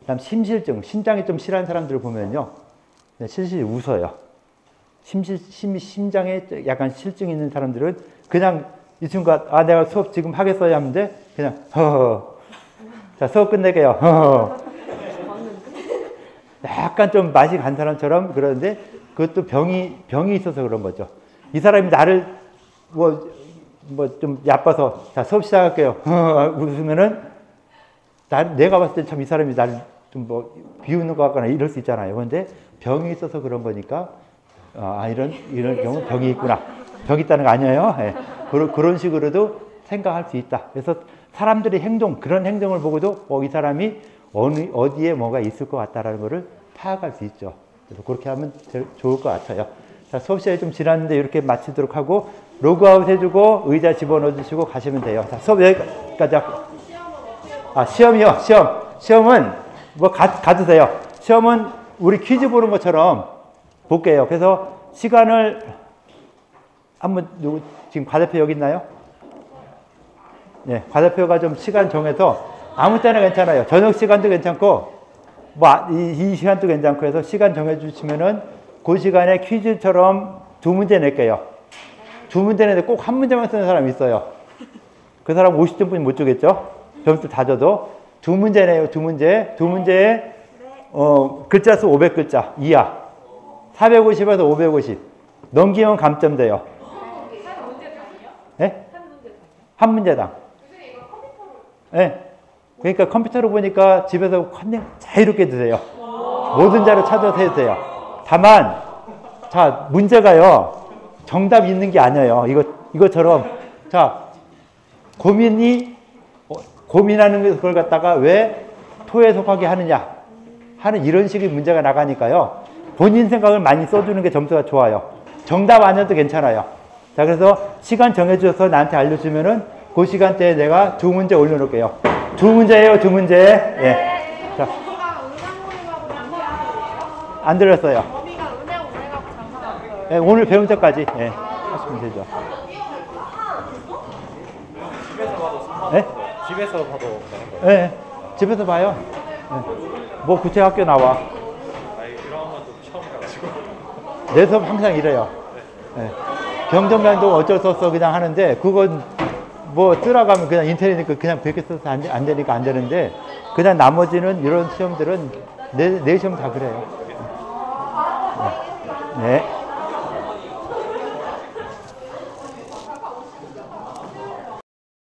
그다음 심실증, 심장이 좀 실한 사람들을 보면요, 실실 웃어요. 심장에 약간 실증이 있는 사람들은 그냥 이 친구가 내가 수업 지금 하겠어요 하는데 그냥 허허. 자 수업 끝낼게요. 허허. 약간 좀 맛이 간 사람처럼 그러는데 그것도 병이 있어서 그런 거죠. 이 사람이 나를 뭐 좀 얕봐서 자 수업 시작할게요. 웃으면은 내가 봤을 때 참 이 사람이 나를 좀 뭐 비웃는 것 같거나 이럴 수 있잖아요. 그런데 병이 있어서 그런 거니까 이런 경우 병이 있구나. 병이 있다는 거 아니에요. 예. 그런 식으로도 생각할 수 있다. 그래서 사람들의 그런 행동을 보고도 이 사람이 어디에 뭐가 있을 것 같다라는 것을 파악할 수 있죠. 그래서 그렇게 하면 제일 좋을 것 같아요. 자, 수업 시간이 좀 지났는데 이렇게 마치도록 하고 로그아웃 해주고 의자 집어넣어 주시고 가시면 돼요. 자, 수업 여기까지 하고. 시험이요. 시험은 뭐 가주세요. 시험은 우리 퀴즈 보는 것처럼 볼게요. 그래서 시간을 한번 지금 과대표 여기 있나요? 네, 과대표가 좀 시간 정해서 아무 때나 괜찮아요. 저녁 시간도 괜찮고 이 시간도 괜찮고 해서 시간 정해주시면은 그 시간에 퀴즈처럼 2문제 낼게요. 2문제 내는데 꼭 한 문제만 쓰는 사람이 있어요. 그 사람 50점뿐이 못 주겠죠? 점수 다 줘도 2문제 내요. 2문제. 2문제에 글자 수 500글자 이하. 450에서 550. 넘기면 감점 돼요. 네? 한 문제당. 네. 그러니까 컴퓨터로 보니까 집에서 컨닝 자유롭게 드세요. 모든 자료 찾아서 해도 돼요. 다만, 자, 문제가요, 정답 있는 게 아니에요. 이것처럼, 자, 고민하는 걸 갖다가 왜 토에 속하게 하느냐 하는 이런 식의 문제가 나가니까요. 본인 생각을 많이 써주는 게 점수가 좋아요. 정답 아니어도 괜찮아요. 자, 그래서 시간 정해주셔서 나한테 알려주면은 그 시간대에 내가 2문제 올려놓을게요. 2문제예요, 2문제. 예. 자. 안 들었어요. 예, 오늘 배운 때까지 하시면 되죠. 집에서 봐도 예? 집에서 봐도 되는 거예요? 예, 집에서 봐요. 예. 뭐 구체 학교 나와. 이런 것도 처음이라가지고. 내 수업 항상 이래요. 예. 경정관도 어쩔 수 없어 그냥 하는데 그건 뭐 쓰라가면 그냥 인터넷이니까 그냥 그렇게 써서 안 되니까 안 되는데 그냥 나머지는 이런 시험들은 내 시험 다 그래요. 네.